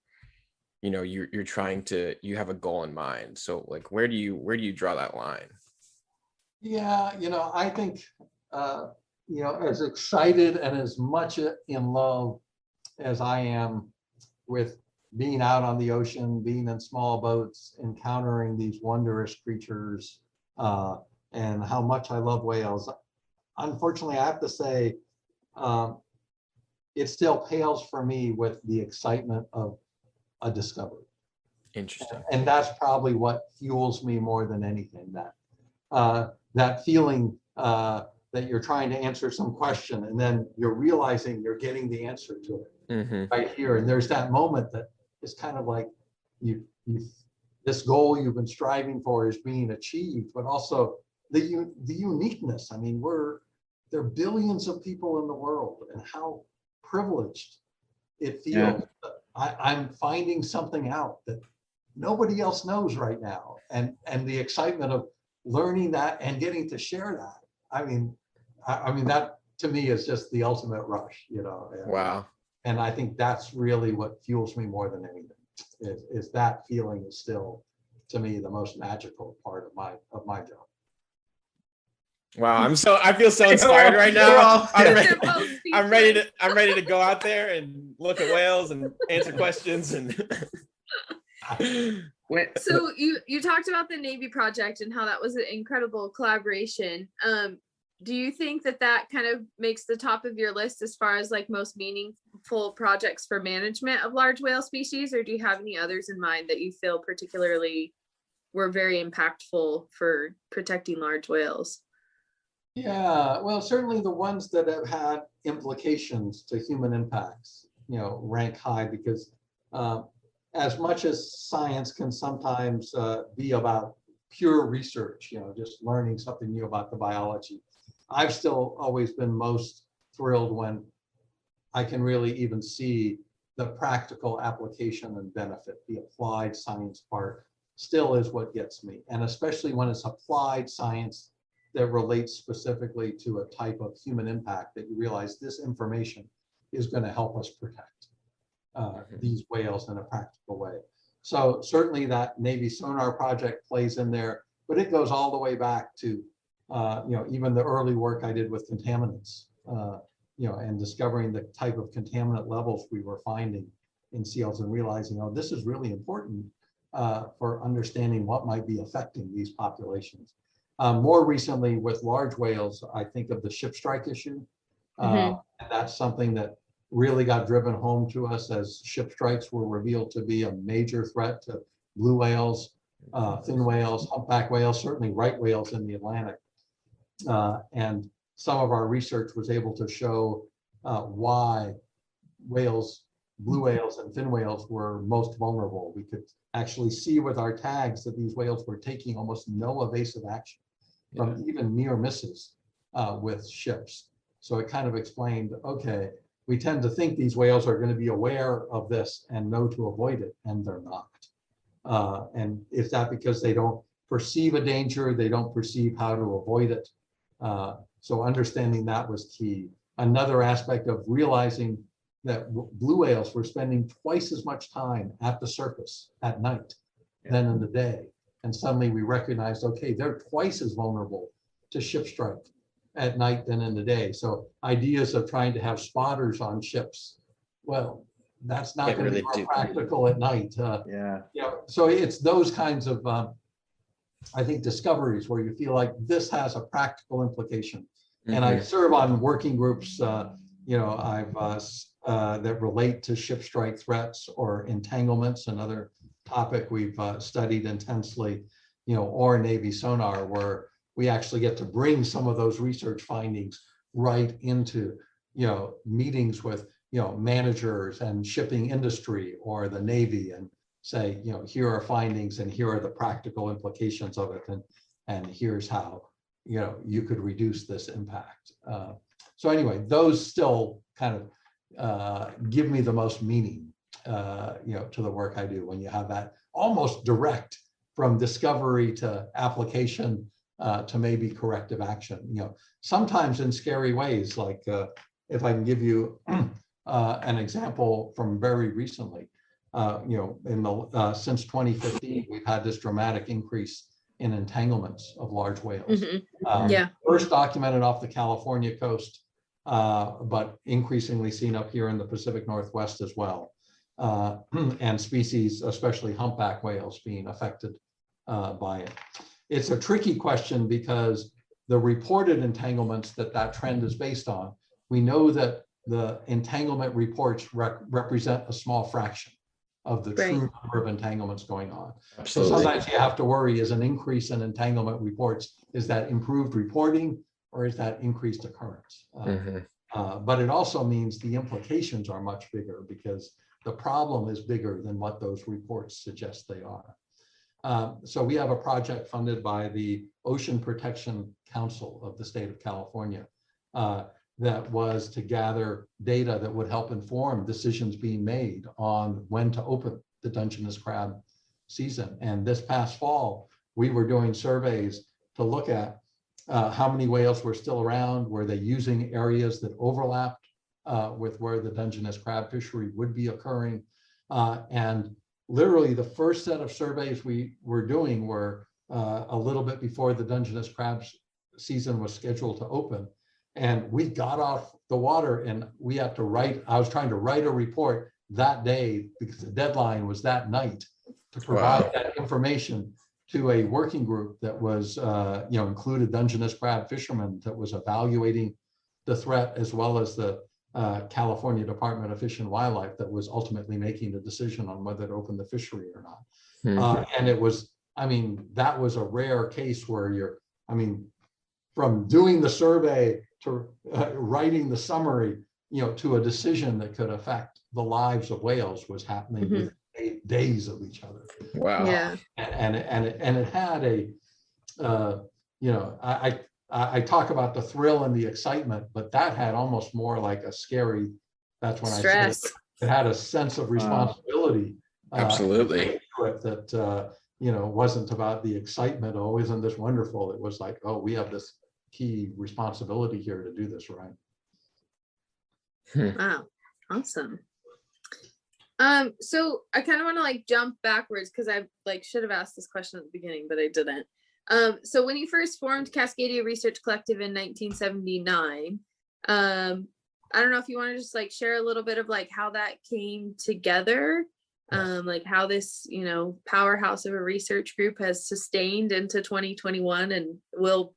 you know, you're trying to, you have a goal in mind. So like, where do you draw that line? Yeah, you know, I think, you know, as excited and as much in love as I am with being out on the ocean, being in small boats, encountering these wondrous creatures, and how much I love whales, unfortunately, I have to say, it still pales for me with the excitement of a discovery. Interesting. And that's probably what fuels me more than anything. That feeling that you're trying to answer some question, and then you're realizing you're getting the answer to it right here. And there's that moment that is kind of like this goal you've been striving for is being achieved, but also the uniqueness. I mean, there are billions of people in the world, and how privileged it feels. Yeah. I'm finding something out that nobody else knows right now, and the excitement of learning that and getting to share that. I mean that to me is just the ultimate rush, you know. Wow. And I think that's really what fuels me more than anything. Is that feeling is still, to me, the most magical part of my job. Wow, I feel so inspired right now. I'm ready to go out there and look at whales and answer questions and So you talked about the Navy project and how that was an incredible collaboration. Do you think that kind of makes the top of your list as far as like most meaningful projects for management of large whale species, or do you have any others in mind that you feel particularly were very impactful for protecting large whales? Yeah, well, certainly the ones that have had implications to human impacts, you know, rank high, because as much as science can sometimes be about pure research, you know, just learning something new about the biology, I've still always been most thrilled when I can really even see the practical application and benefit. The applied science part still is what gets me. And especially when it's applied science that relates specifically to a type of human impact that you realize this information is going to help us protect these whales in a practical way. So certainly that Navy sonar project plays in there, but it goes all the way back to, you know, even the early work I did with contaminants and discovering the type of contaminant levels we were finding in seals and realizing, oh, this is really important for understanding what might be affecting these populations. More recently with large whales, I think of the ship strike issue. And that's something that really got driven home to us as ship strikes were revealed to be a major threat to blue whales, fin whales, humpback whales, certainly right whales in the Atlantic. And some of our research was able to show why whales, blue whales and fin whales were most vulnerable. We could actually see with our tags that these whales were taking almost no evasive action from even near misses with ships. So it kind of explained, okay, we tend to think these whales are going to be aware of this and know to avoid it, and they're not. And is that because they don't perceive a danger, they don't perceive how to avoid it? So understanding that was key. Another aspect of realizing that blue whales were spending twice as much time at the surface at night than in the day. And suddenly we recognized, okay, they're twice as vulnerable to ship strike at night than in the day. So ideas of trying to have spotters on ships, well, that's not going to be practical at night. So it's those kinds of, I think, discoveries where you feel like this has a practical implication. And I serve on working groups, that relate to ship strike threats or entanglements, another topic we've studied intensely, or Navy sonar, where we actually get to bring some of those research findings right into, meetings with, managers and shipping industry or the Navy and say, here are findings and here are the practical implications of it. And here's how, you could reduce this impact. So anyway, those still kind of give me the most meaning, to the work I do when you have that almost direct from discovery to application to maybe corrective action, sometimes in scary ways, like if I can give you an example from very recently, since 2015, we've had this dramatic increase in entanglements of large whales. First documented off the California coast, but increasingly seen up here in the Pacific Northwest as well. And species, especially humpback whales, being affected by it. It's a tricky question because the reported entanglements that trend is based on, we know that the entanglement reports represent a small fraction of the true number of entanglements going on. Absolutely. So sometimes you have to worry, is an increase in entanglement reports, is that improved reporting or is that increased occurrence? But it also means the implications are much bigger because the problem is bigger than what those reports suggest they are. So we have a project funded by the Ocean Protection Council of the state of California that was to gather data that would help inform decisions being made on when to open the Dungeness crab season. And this past fall, we were doing surveys to look at how many whales were still around, were they using areas that overlapped with where the Dungeness crab fishery would be occurring. And literally the first set of surveys we were doing were a little bit before the Dungeness crab season was scheduled to open. And we got off the water and we had to I was trying to write a report that day because the deadline was that night to provide that information to a working group that was, included Dungeness crab fishermen that was evaluating the threat, as well as the California Department of Fish and Wildlife that was ultimately making the decision on whether to open the fishery or not. And it was, that was a rare case where from doing the survey to writing the summary, to a decision that could affect the lives of whales was happening within 8 days of each other. Wow. Yeah. And it had I talk about the thrill and the excitement, but that had almost more like a scary, that's when stress. I said it had a sense of responsibility. Absolutely. That, wasn't about the excitement, oh, isn't this wonderful? It was like, oh, we have this key responsibility here to do this right. Wow, awesome. So I kind of want to jump backwards because I should have asked this question at the beginning, but I didn't. So when you first formed Cascadia Research Collective in 1979, I don't know if you want to just like share a little bit of like how that came together, like how this, you know, powerhouse of a research group has sustained into 2021 and will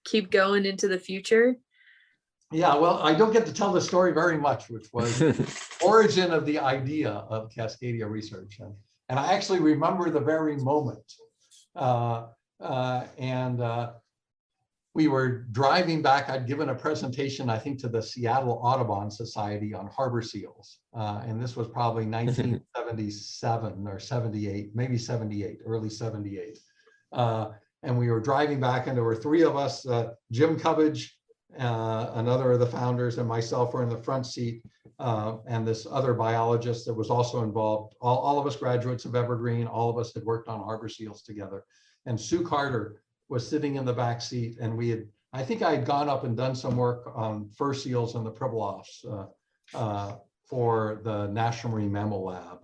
keep going into the future. Yeah, well, I don't get to tell the story very much, which was origin of the idea of Cascadia Research. And I actually remember the very moment. We were driving back. I'd given a presentation, I think, to the Seattle Audubon Society on harbor seals. And this was probably 1977 or 78, maybe 78, early 78. And we were driving back, and there were three of us, Jim Cubbage, another of the founders, and myself were in the front seat, and this other biologist that was also involved. All of us graduates of Evergreen, all of us had worked on harbor seals together. And Sue Carter was sitting in the back seat, and I think I had gone up and done some work on fur seals and the Pribilofs for the National Marine Mammal Lab.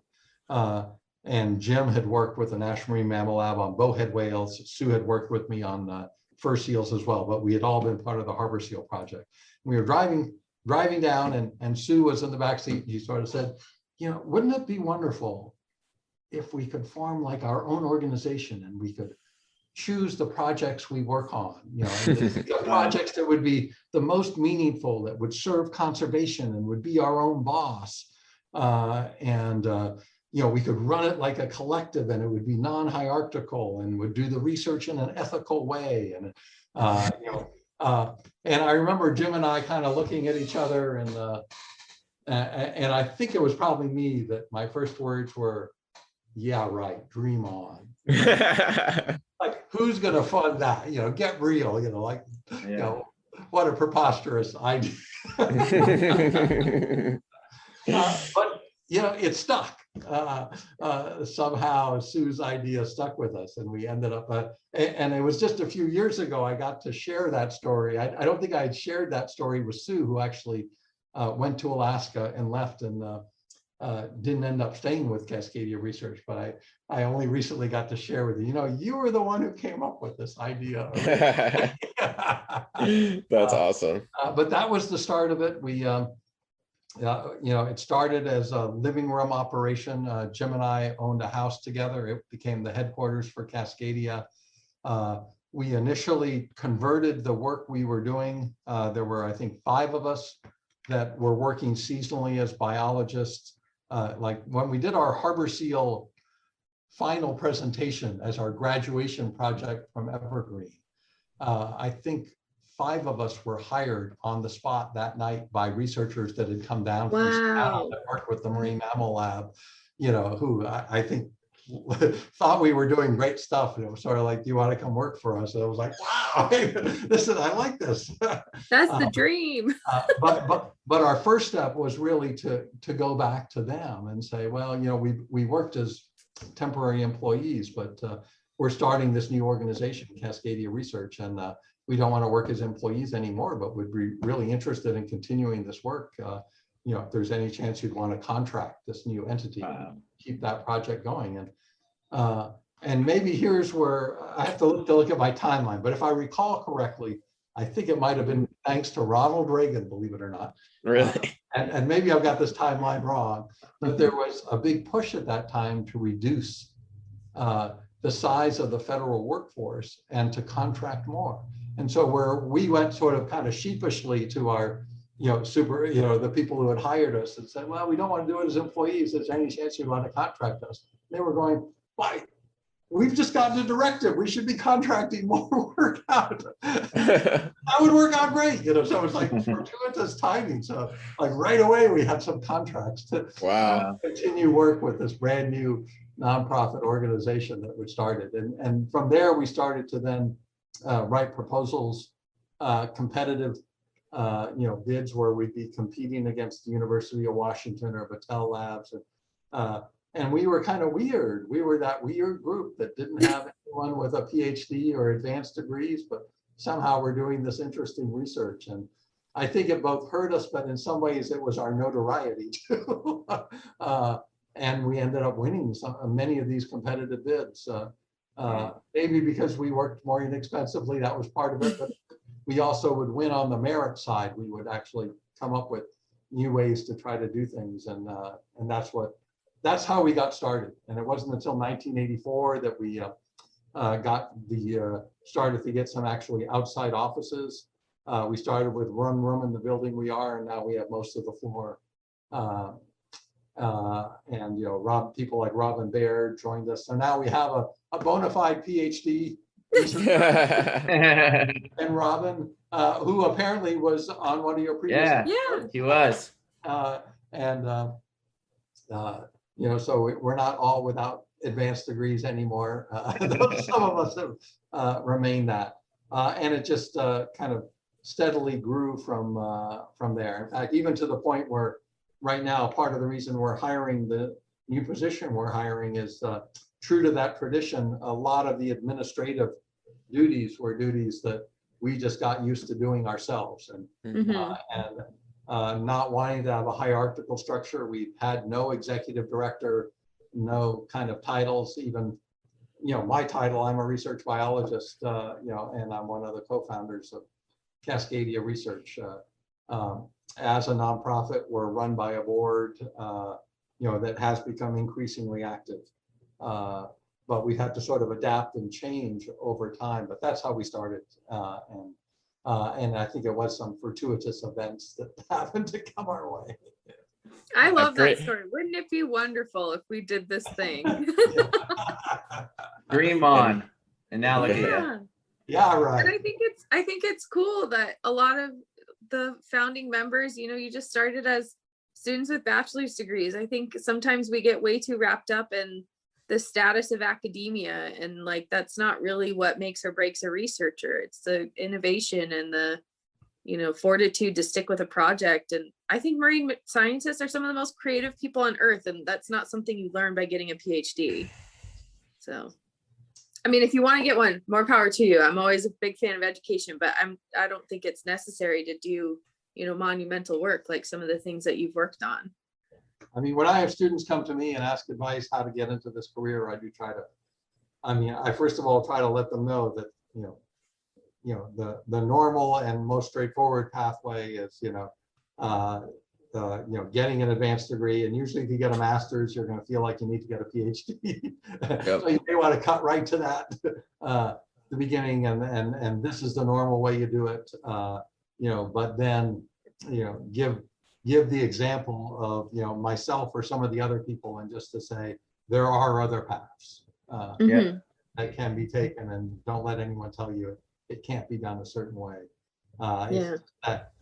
And Jim had worked with the National Marine Mammal Lab on bowhead whales. Sue had worked with me on fur seals as well, but we had all been part of the harbor seal project. We were driving down, and Sue was in the back seat. She sort of said, you know, wouldn't it be wonderful if we could form like our own organization and we could choose the projects we work on, you know, the projects that would be the most meaningful, that would serve conservation and would be our own boss. You know, we could run it like a collective, and it would be non-hierarchical and would do the research in an ethical way. And, you know, and I remember Jim and I kind of looking at each other, and I think it was probably me that my first words were, yeah, right, dream on. Like, who's going to fund that? You know, get real, you know, like, yeah. You know, what a preposterous idea. But, you know, it stuck. Somehow Sue's idea stuck with us, and we ended up, and it was just a few years ago I got to share that story. I don't think I had shared that story with Sue, who actually went to Alaska and left, and didn't end up staying with Cascadia Research, but I only recently got to share with you. You know, you were the one who came up with this idea. That's awesome. But that was the start of it. We, you know, it started as a living room operation. Jim and I owned a house together. It became the headquarters for Cascadia. We initially converted the work we were doing. There were, I think, 5 of us that were working seasonally as biologists. Like when we did our harbor seal final presentation as our graduation project from Evergreen, I think 5 of us were hired on the spot that night by researchers that had come down from Seattle that worked with the Marine Mammal Lab, you know, who I think thought we were doing great stuff. And it was sort of like, do you want to come work for us? And I was like, wow, I like this. That's the dream. But our first step was really to go back to them and say, well, you know, we worked as temporary employees, but we're starting this new organization, Cascadia Research, and we don't want to work as employees anymore, but would be really interested in continuing this work. You know, if there's any chance you'd want to contract this new entity, keep that project going. And maybe here's where I have to look at my timeline, but if I recall correctly, I think it might have been thanks to Ronald Reagan, believe it or not. Really? And maybe I've got this timeline wrong, but there was a big push at that time to reduce the size of the federal workforce and to contract more. And so we went sort of kind of sheepishly to our, you know, the people who had hired us and said, well, we don't want to do it as employees. Is there any chance you want to contract us? They were going, why? We've just gotten a directive. We should be contracting more work out. That would work out great, you know. So it's like fortuitous timing. So like right away, we had some contracts to continue work with this brand new nonprofit organization that we started. And from there, we started to then write proposals, competitive, you know, bids where we'd be competing against the University of Washington or Battelle Labs. And we were kind of weird. We were that weird group that didn't have anyone with a PhD or advanced degrees, but somehow we're doing this interesting research. And I think it both hurt us, but in some ways it was our notoriety too. And we ended up winning many of these competitive bids. Maybe because we worked more inexpensively, that was part of it, but we also would win on the merit side. We would actually come up with new ways to try to do things. And that's how we got started. And it wasn't until 1984 that we started to get some actually outside offices. We started with one room in the building we are, and now we have most of the floor. And people like Robin Baird joined us. So now we have a bona fide PhD and Robin, who apparently was on one of your previous. Yeah, he was. So we're not all without advanced degrees anymore. Some of us have remained that, and it just kind of steadily grew from there. In fact, even to the point where right now, part of the reason we're hiring, the new position we're hiring is true to that tradition. A lot of the administrative duties were duties that we just got used to doing ourselves, and not wanting to have a hierarchical structure. We've had no executive director, no kind of titles. Even my title, I'm a research biologist, and I'm one of the co-founders of Cascadia Research. As a nonprofit, we're run by a board, that has become increasingly active. But we had to sort of adapt and change over time. But that's how we started, and I think it was some fortuitous events that happened to come our way. I love that story. Wouldn't it be wonderful if we did this thing? Dream on, and now look at you. Yeah, right. And I think it's cool that a lot of the founding members, you just started as students with bachelor's degrees. I think sometimes we get way too wrapped up in the status of academia, and like that's not really what makes or breaks a researcher. It's the innovation and the fortitude to stick with a project. And I think marine scientists are some of the most creative people on earth, and that's not something you learn by getting a PhD. So I mean, if you want to get one, more power to you. I'm always a big fan of education, but I don't think it's necessary to do monumental work like some of the things that you've worked on. I mean, when I have students come to me and ask advice how to get into this career, I do try to, I first of all try to let them know that, the normal and most straightforward pathway is, getting an advanced degree. And usually if you get a master's, you're going to feel like you need to get a PhD. Yep. So you may want to cut right to that, the beginning. And this is the normal way you do it, but then, give the example of, myself or some of the other people, and just to say, there are other paths that can be taken, and don't let anyone tell you it can't be done a certain way.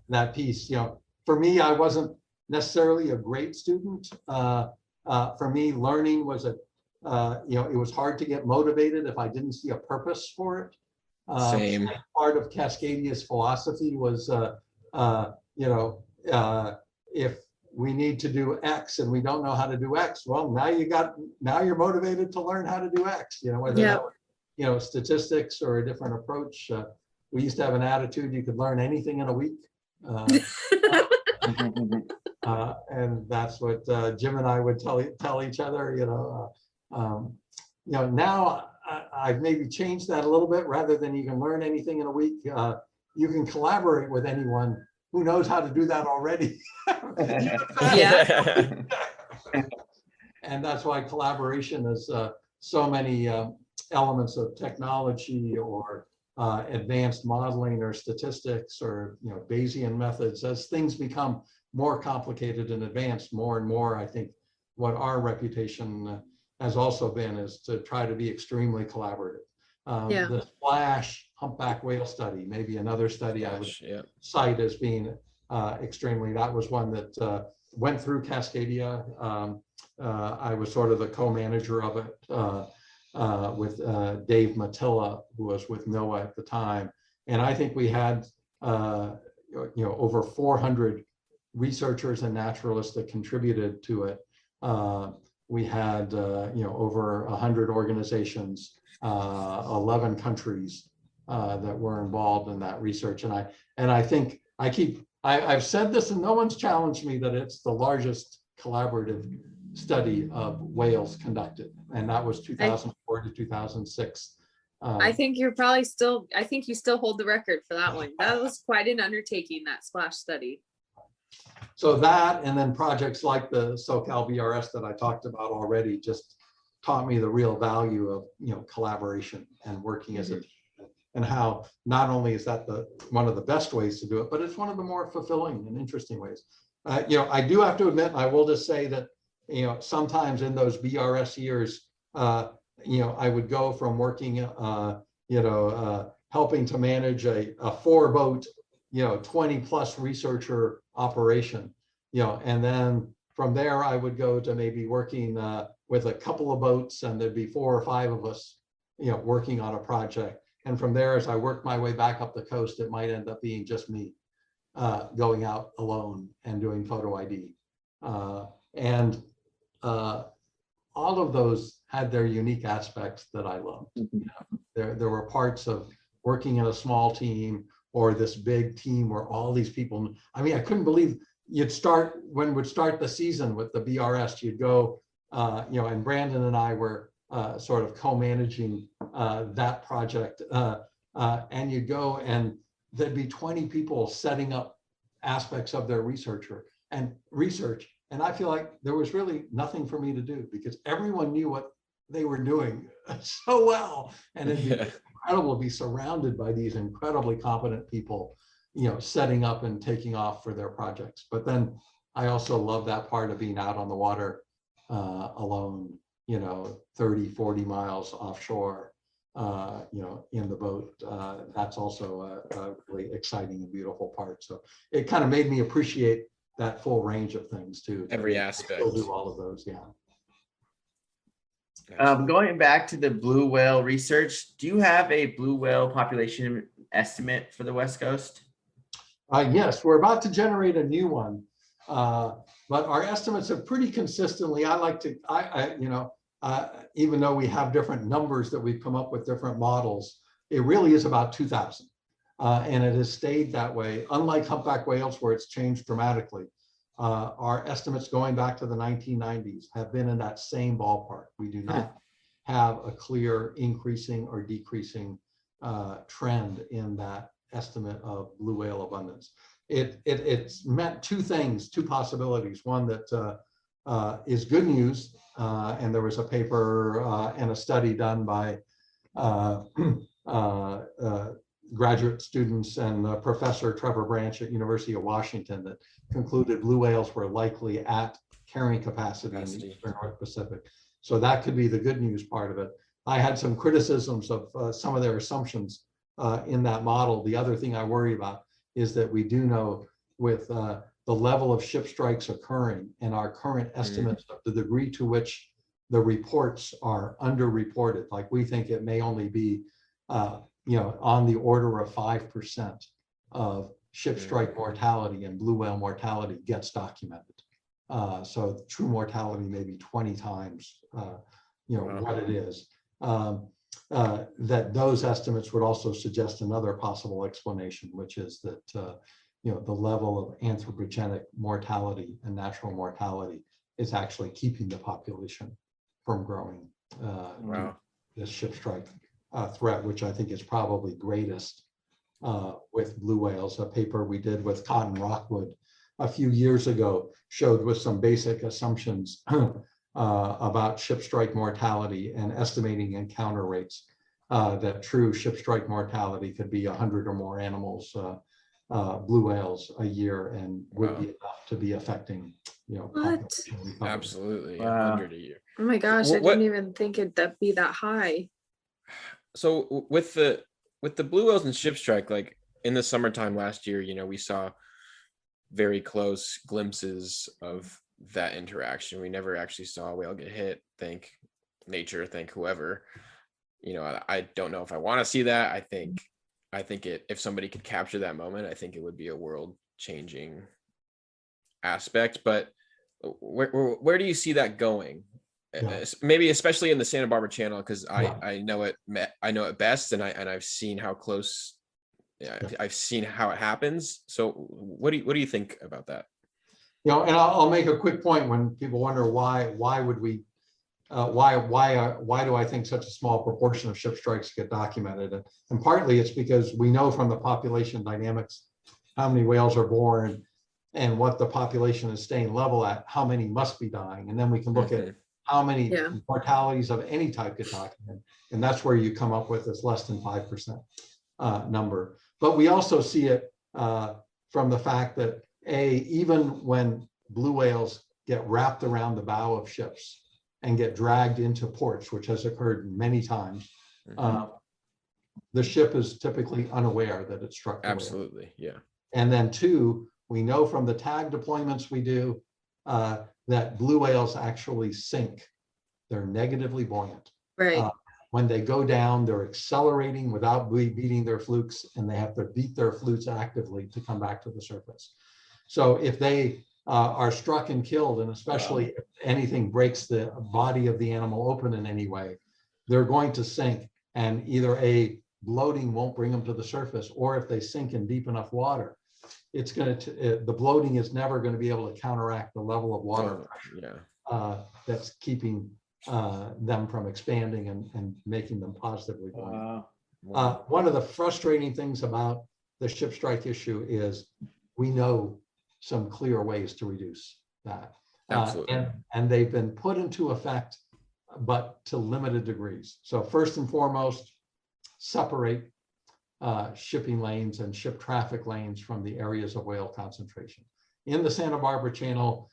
That piece, for me, I wasn't necessarily a great student. For me, learning was it was hard to get motivated if I didn't see a purpose for it. Same. Part of Cascadia's philosophy was, if we need to do X and we don't know how to do X, well, now you're motivated to learn how to do X, whether that was, statistics or a different approach. We used to have an attitude you could learn anything in a week. And that's what Jim and I would tell each other, now I've maybe changed that a little bit. Rather than you can learn anything in a week, you can collaborate with anyone who knows how to do that already. And that's why collaboration is so many elements of technology or advanced modeling or statistics or Bayesian methods. As things become more complicated and advanced, more and more, I think what our reputation has also been is to try to be extremely collaborative. The Splash Humpback Whale study, maybe another study I would cite as being extremely, that was one that went through Cascadia. I was sort of the co-manager of it with Dave Matilla, who was with NOAA at the time. And I think we had over 400 researchers and naturalists that contributed to it. We had over 100 organizations, 11 countries that were involved in that research. And I think I've said this and no one's challenged me that it's the largest collaborative study of whales conducted, and that was 2004 to 2006. I think you're probably still, I think you still hold the record for that one. That was quite an undertaking, that Splash study. So that, and then projects like the Socal VRS that I talked about already, just taught me the real value of, collaboration and working as a team, and how not only is that one of the best ways to do it, but it's one of the more fulfilling and interesting ways. I do have to admit, I will just say that, sometimes in those VRS years, I would go from working, helping to manage a 4-boat, 20+ researcher operation, and then from there I would go to maybe working with a couple of boats, and there'd be 4 or 5 of us, working on a project. And from there, as I worked my way back up the coast, it might end up being just me going out alone and doing photo ID. And all of those had their unique aspects that I loved. There were parts of working in a small team or this big team where all these people, I mean, I couldn't believe we'd start the season with the BRS, you'd go, and Brandon and I were sort of co-managing that project, and you'd go and there'd be 20 people setting up aspects of their research. And I feel like there was really nothing for me to do because everyone knew what they were doing so well. And it'd be incredible to be surrounded by these incredibly competent people, setting up and taking off for their projects. But then I also love that part of being out on the water alone, 30, 40 miles offshore, in the boat. That's also a really exciting and beautiful part. So it kind of made me appreciate that full range of things too. Every aspect. Still do all of those, yeah. Going back to the blue whale research, do you have a blue whale population estimate for the West Coast? Yes, we're about to generate a new one, but our estimates are pretty consistently. Even though we have different numbers that we've come up with different models, it really is about 2,000. And it has stayed that way, unlike humpback whales where it's changed dramatically. Our estimates going back to the 1990s have been in that same ballpark. We do not have a clear increasing or decreasing trend in that estimate of blue whale abundance. It's meant two things, two possibilities. One that is good news, and there was a paper and a study done by graduate students and Professor Trevor Branch at University of Washington that concluded blue whales were likely at carrying capacity in the Eastern North Pacific. So that could be the good news part of it. I had some criticisms of some of their assumptions in that model. The other thing I worry about is that we do know with the level of ship strikes occurring and our current estimates of the degree to which the reports are underreported, like we think it may only be on the order of 5% of ship strike mortality and blue whale mortality gets documented. So true mortality may be 20 times, what it is. That those estimates would also suggest another possible explanation, which is that the level of anthropogenic mortality and natural mortality is actually keeping the population from growing. This ship strike threat, which I think is probably greatest with blue whales. A paper we did with Cotton Rockwood a few years ago showed with some basic assumptions about ship strike mortality and estimating encounter rates that true ship strike mortality could be 100 or more animals, blue whales a year, and would be enough to be affecting, population recovery. Absolutely, Wow. 100 a year. Oh my gosh, I didn't even think it'd be that high. So with the blue whales and ship strike, like in the summertime last year, we saw very close glimpses of that interaction. We never actually saw a whale get hit. Thank nature, thank whoever. I don't know if I want to see that. I think if somebody could capture that moment, I think it would be a world-changing aspect. But where do you see that going? Yeah. Maybe especially in the Santa Barbara Channel, because I know it best, and I've seen how close. I've seen how it happens. So what do you think about that? And I'll make a quick point when people wonder why would we why do I think such a small proportion of ship strikes get documented? And partly it's because we know from the population dynamics how many whales are born and what the population is staying level at, how many must be dying. And then we can look at how many mortalities of any type get documented. And that's where you come up with this less than 5% number. But we also see it from the fact that even when blue whales get wrapped around the bow of ships and get dragged into ports, which has occurred many times, the ship is typically unaware that it struck the whale. Absolutely, yeah. And then two, we know from the tag deployments we do that blue whales actually sink. They're negatively buoyant. Right. When they go down, they're accelerating without beating their flukes, and they have to beat their flukes actively to come back to the surface. So if they are struck and killed, and especially if anything breaks the body of the animal open in any way, they're going to sink, and either bloating won't bring them to the surface, or if they sink in deep enough water, it's going to, the bloating is never going to be able to counteract the level of water pressure that's keeping them from expanding and making them positively buoyant. One of the frustrating things about the ship strike issue is we know some clear ways to reduce that. And they've been put into effect, but to limited degrees. So first and foremost, separate shipping lanes and ship traffic lanes from the areas of whale concentration. In the Santa Barbara Channel,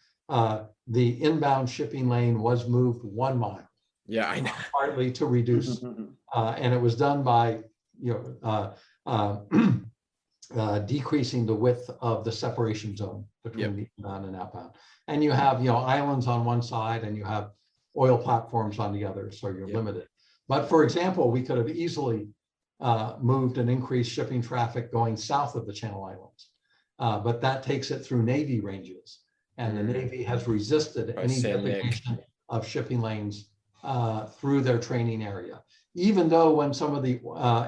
the inbound shipping lane was moved 1 mile. Yeah, I know. Partly to reduce, and it was done by decreasing the width of the separation zone between the inbound and outbound. And you have islands on one side, and you have oil platforms on the other, so you're limited. But for example, we could have easily moved and increased shipping traffic going south of the Channel Islands, but that takes it through Navy ranges, and the Navy has resisted any designation of shipping lanes through their training area, even though when some of the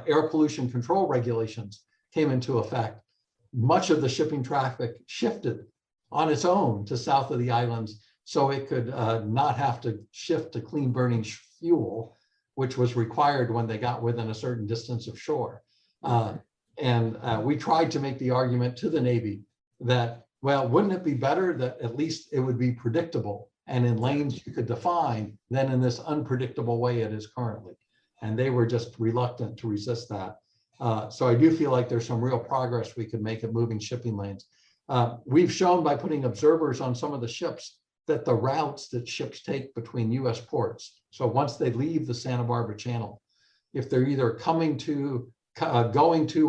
air pollution control regulations came into effect, much of the shipping traffic shifted on its own to south of the islands, so it could not have to shift to clean burning fuel, which was required when they got within a certain distance of shore. And we tried to make the argument to the Navy that, well, wouldn't it be better that at least it would be predictable and in lanes you could define than in this unpredictable way it is currently? And they were just reluctant to resist that. So I do feel like there's some real progress we could make at moving shipping lanes. We've shown by putting observers on some of the ships that the routes that ships take between US ports, so once they leave the Santa Barbara Channel, if they're either going to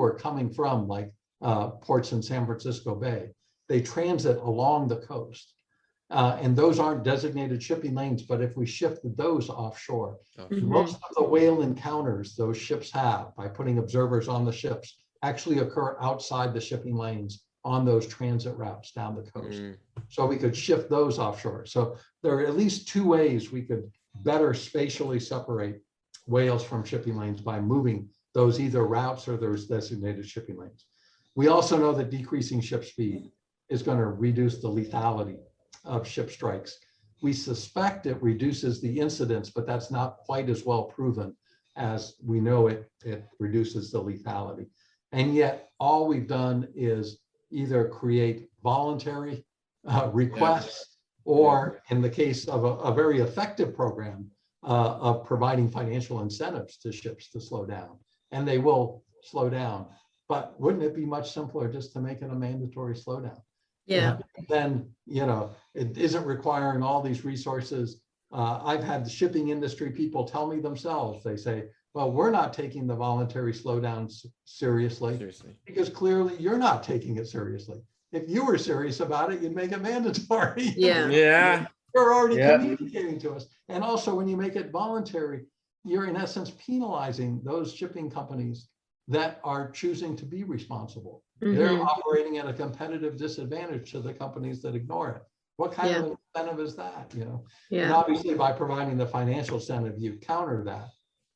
or coming from, like ports in San Francisco Bay, they transit along the coast. And those aren't designated shipping lanes, but if we shifted those offshore, most of the whale encounters those ships have by putting observers on the ships actually occur outside the shipping lanes on those transit routes down the coast. So we could shift those offshore. So there are at least 2 ways we could better spatially separate whales from shipping lanes by moving those either routes or those designated shipping lanes. We also know that decreasing ship speed is going to reduce the lethality of ship strikes. We suspect it reduces the incidence, but that's not quite as well proven as we know it reduces the lethality. And yet all we've done is either create voluntary requests, or in the case of a very effective program of providing financial incentives to ships to slow down, and they will slow down. But wouldn't it be much simpler just to make it a mandatory slowdown? Then, it isn't requiring all these resources. I've had the shipping industry people tell me themselves, they say, well, we're not taking the voluntary slowdowns seriously, because clearly you're not taking it seriously. If you were serious about it, you'd make it mandatory. You're already communicating to us. And also when you make it voluntary, you're in essence penalizing those shipping companies that are choosing to be responsible. They're operating at a competitive disadvantage to the companies that ignore it. What kind of incentive is that? And obviously by providing the financial incentive, you counter that.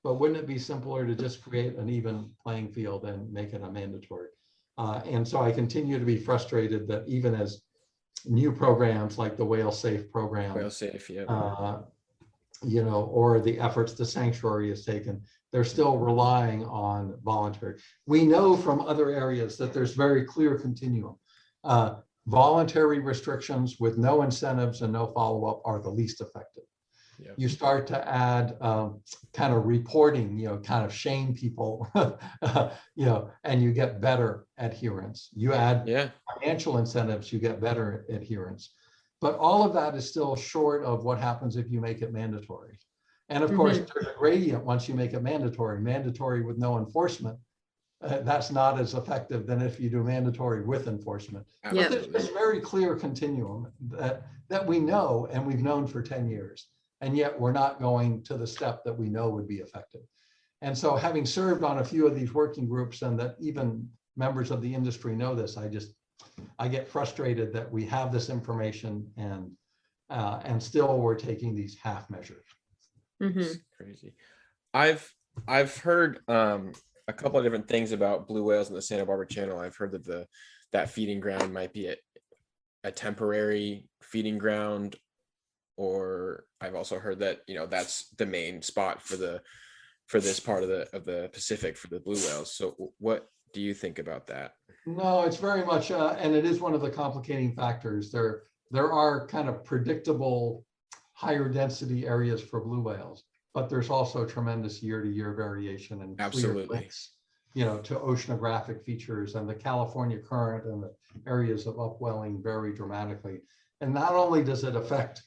But wouldn't it be simpler to just create an even playing field and make it a mandatory? And so I continue to be frustrated that even as new programs like the Whale Safe program, or the efforts the sanctuary has taken, they're still relying on voluntary. We know from other areas that there's very clear continuum. voluntary restrictions with no incentives and no follow-up are the least effective. Yep. You start to add kind of reporting, kind of shame people, and you get better adherence. You add financial incentives, you get better adherence. But all of that is still short of what happens if you make it mandatory. And of course, there's a gradient once you make it mandatory with no enforcement. That's not as effective than if you do mandatory with enforcement. But there's this very clear continuum that we know and we've known for 10 years. And yet we're not going to the step that we know would be effective. And so having served on a few of these working groups, and that even members of the industry know this, I get frustrated that we have this information and still we're taking these half measures. It's crazy. I've heard a couple of different things about blue whales in the Santa Barbara Channel. I've heard that that feeding ground might be a temporary feeding ground, or I've also heard that that's the main spot for this part of the Pacific for the blue whales. So what do you think about that? No, it's very much, and it is one of the complicating factors. There are kind of predictable higher density areas for blue whales, but there's also tremendous year-to-year variation and clear links, to oceanographic features, and the California current and the areas of upwelling vary dramatically. And not only does it affect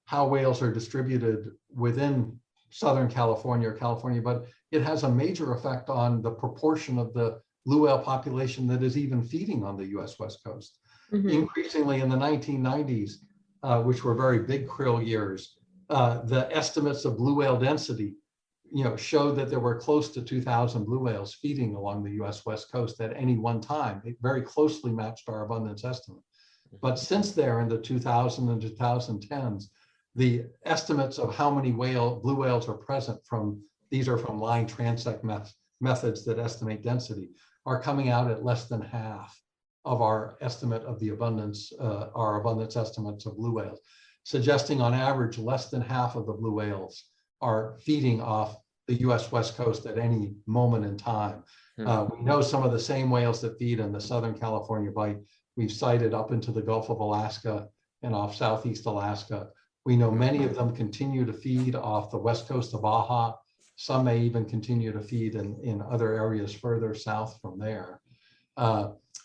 how whales are distributed within Southern California or California, but it has a major effect on the proportion of the blue whale population that is even feeding on the US West Coast. Increasingly in the 1990s, which were very big krill years, the estimates of blue whale density, showed that there were close to 2,000 blue whales feeding along the US West Coast at any one time. It very closely matched our abundance estimate. But since there, in the 2000 and 2010s, the estimates of how many blue whales are present these are from line transect methods that estimate density, are coming out at less than half of our estimate of the abundance, our abundance estimates of blue whales, suggesting on average less than half of the blue whales are feeding off the US West Coast at any moment in time. We know some of the same whales that feed in the Southern California Bight. We've sighted up into the Gulf of Alaska and off Southeast Alaska. We know many of them continue to feed off the west coast of Baja. Some may even continue to feed in other areas further south from there.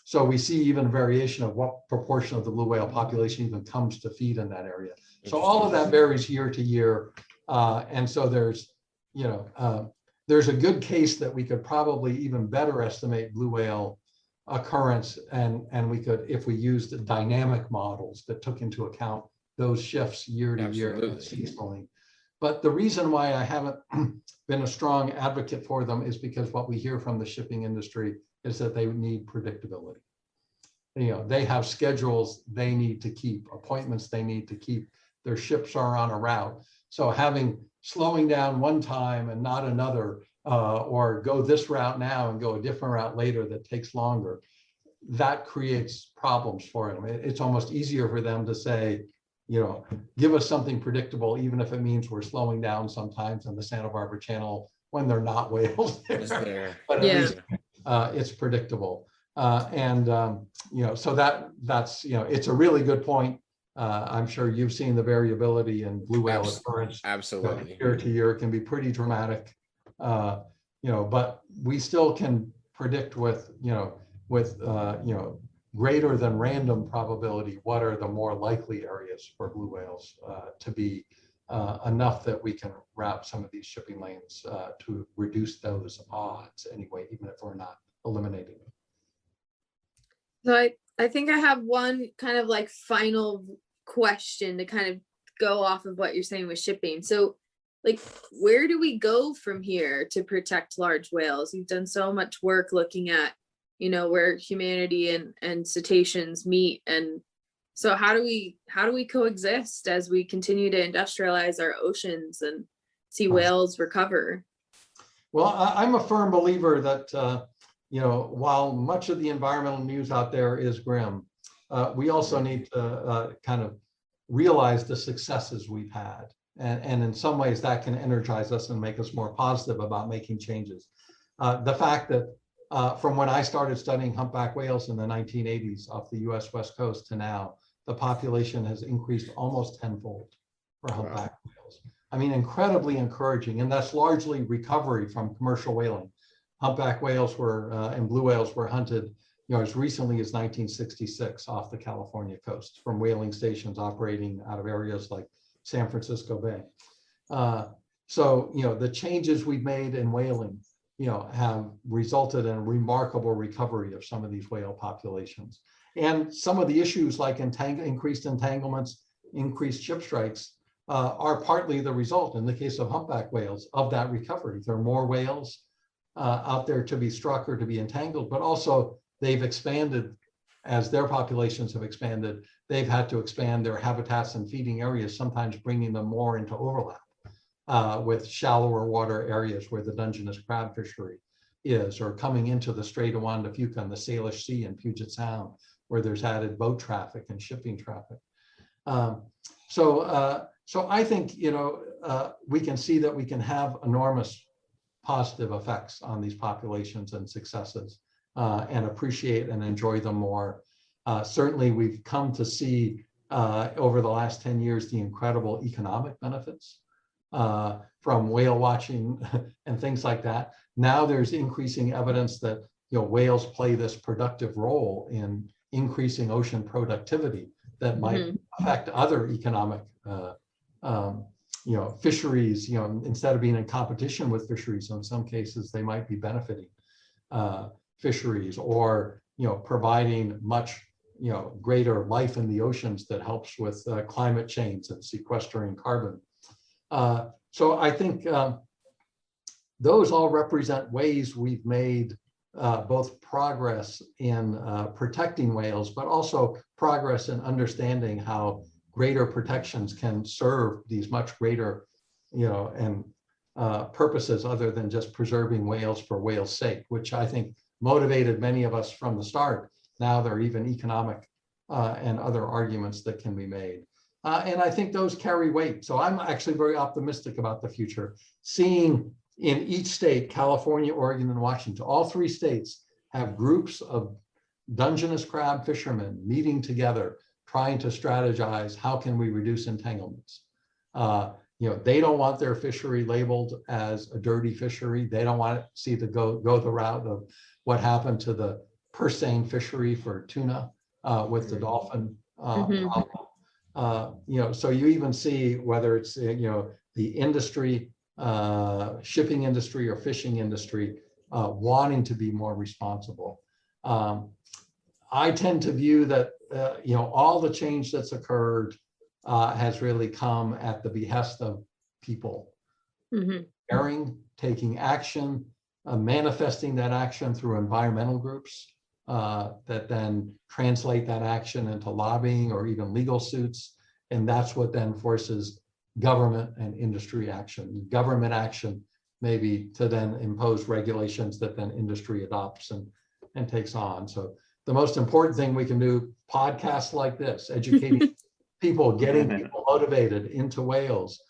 So we see even variation of what proportion of the blue whale population even comes to feed in that area. So all of that varies year to year. And so there's a good case that we could probably even better estimate blue whale occurrence, and we could, if we used dynamic models that took into account those shifts year to year and seasonally. But the reason why I haven't been a strong advocate for them is because what we hear from the shipping industry is that they need predictability. They have schedules they need to keep, appointments they need to keep. Their ships are on a route. So slowing down one time and not another, or go this route now and go a different route later that takes longer, that creates problems for them. It's almost easier for them to say, give us something predictable, even if it means we're slowing down sometimes in the Santa Barbara Channel when they're not whales there. But at least it's predictable. So that's, it's a really good point. I'm sure you've seen the variability in blue whale occurrence. Absolutely. Year to year can be pretty dramatic. But we still can predict with greater than random probability what are the more likely areas for blue whales to be enough that we can route some of these shipping lanes to reduce those odds anyway, even if we're not eliminating them. So I think I have one kind of like final question to kind of go off of what you're saying with shipping. So like, where do we go from here to protect large whales? You've done so much work looking at, where humanity and cetaceans meet. And so how do we coexist as we continue to industrialize our oceans and see whales recover? Well, I'm a firm believer that, while much of the environmental news out there is grim, we also need to kind of realize the successes we've had. And in some ways that can energize us and make us more positive about making changes. The fact that from when I started studying humpback whales in the 1980s off the US West Coast to now, the population has increased almost tenfold for humpback whales. I mean, incredibly encouraging, and that's largely recovery from commercial whaling. Humpback whales were and blue whales were hunted, as recently as 1966 off the California coast from whaling stations operating out of areas like San Francisco Bay. So, the changes we've made in whaling, have resulted in a remarkable recovery of some of these whale populations. And some of the issues like increased entanglements, increased ship strikes are partly the result, in the case of humpback whales, of that recovery. There are more whales out there to be struck or to be entangled, but also they've expanded as their populations have expanded. They've had to expand their habitats and feeding areas, sometimes bringing them more into overlap with shallower water areas where the Dungeness crab fishery is, or coming into the Strait of Juan de Fuca and the Salish Sea in Puget Sound, where there's added boat traffic and shipping traffic. So I think, we can see that we can have enormous positive effects on these populations and successes, and appreciate and enjoy them more. Certainly, we've come to see over the last 10 years the incredible economic benefits from whale watching and things like that. Now there's increasing evidence that whales play this productive role in increasing ocean productivity that might affect other economic fisheries. Instead of being in competition with fisheries, in some cases they might be benefiting fisheries, or providing much greater life in the oceans that helps with climate change and sequestering carbon. So I think those all represent ways we've made both progress in protecting whales, but also progress in understanding how greater protections can serve these much greater, and purposes other than just preserving whales for whales' sake, which I think motivated many of us from the start. Now there are even economic and other arguments that can be made. And I think those carry weight. So I'm actually very optimistic about the future. Seeing in each state, California, Oregon, and Washington, all three states have groups of Dungeness crab fishermen meeting together, trying to strategize, how can we reduce entanglements? They don't want their fishery labeled as a dirty fishery. They don't want to see the go the route of what happened to the purse seine fishery for tuna with the dolphin problem. So you even see whether it's the industry, shipping industry or fishing industry, wanting to be more responsible. I tend to view that all the change that's occurred has really come at the behest of people caring, taking action, manifesting that action through environmental groups that then translate that action into lobbying or even legal suits. And that's what then forces government and industry action. Government action maybe to then impose regulations that then industry adopts and takes on. So the most important thing we can do, podcasts like this, educating people, getting people motivated into whales,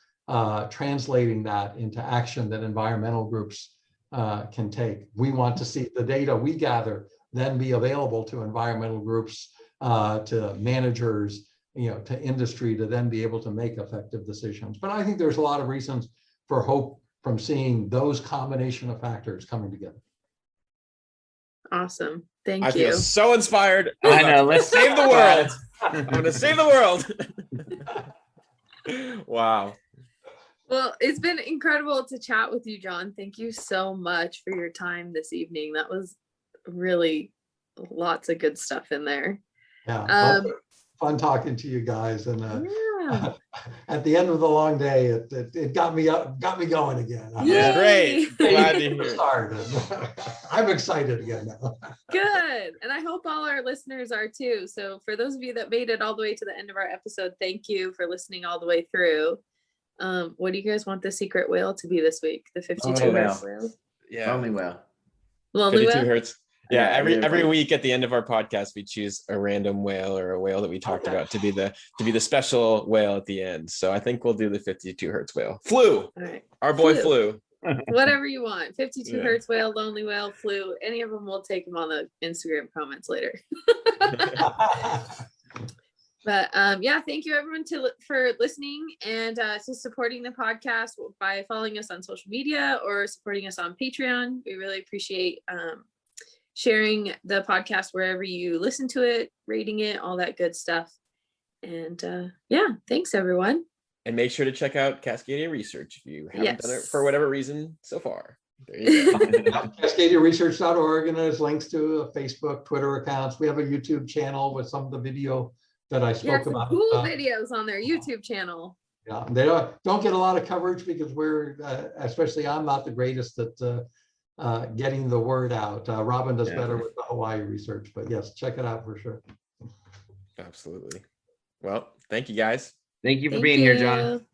translating that into action that environmental groups can take. We want to see the data we gather then be available to environmental groups, to managers, to industry, to then be able to make effective decisions. But I think there's a lot of reasons for hope from seeing those combination of factors coming together. Awesome. Thank you. I feel so inspired. I know. Let's save the world. I'm going to save the world. Wow. Well, it's been incredible to chat with you, John. Thank you so much for your time this evening. That was really lots of good stuff in there. Yeah, fun talking to you guys. And at the end of the long day, it got me going again. Yeah, great. Glad to hear it. I'm excited again now. Good. And I hope all our listeners are too. So for those of you that made it all the way to the end of our episode, thank you for listening all the way through. What do you guys want the secret whale to be this week? The 52 Hertz whale? Yeah. Lonely whale. Lonely 52 whale? Hertz. Yeah, every week at the end of our podcast, we choose a random whale or a whale that we talked about to be the special whale at the end. So I think we'll do the 52 Hertz whale. Flu. All right. Our boy Flu. Whatever you want. 52 Yeah. Hertz whale, lonely whale, flu. Any of them, we'll take them on the Instagram comments later. But yeah, thank you everyone for listening and to supporting the podcast by following us on social media or supporting us on Patreon. We really appreciate sharing the podcast wherever you listen to it, rating it, all that good stuff. And yeah, thanks everyone. And make sure to check out Cascadia Research if you haven't done it Yes. for whatever reason so far. There you go. CascadiaResearch.org, and there's links to Facebook, Twitter accounts. We have a YouTube channel with some of the video that I Yeah, spoke some about. cool videos on their YouTube channel. Yeah, they don't get a lot of coverage because we're, especially I'm not the greatest at getting the word out. Robin does better with the Hawaii research, but yes, check it out for sure. Absolutely. Well, thank you guys. Thank you for being here, John.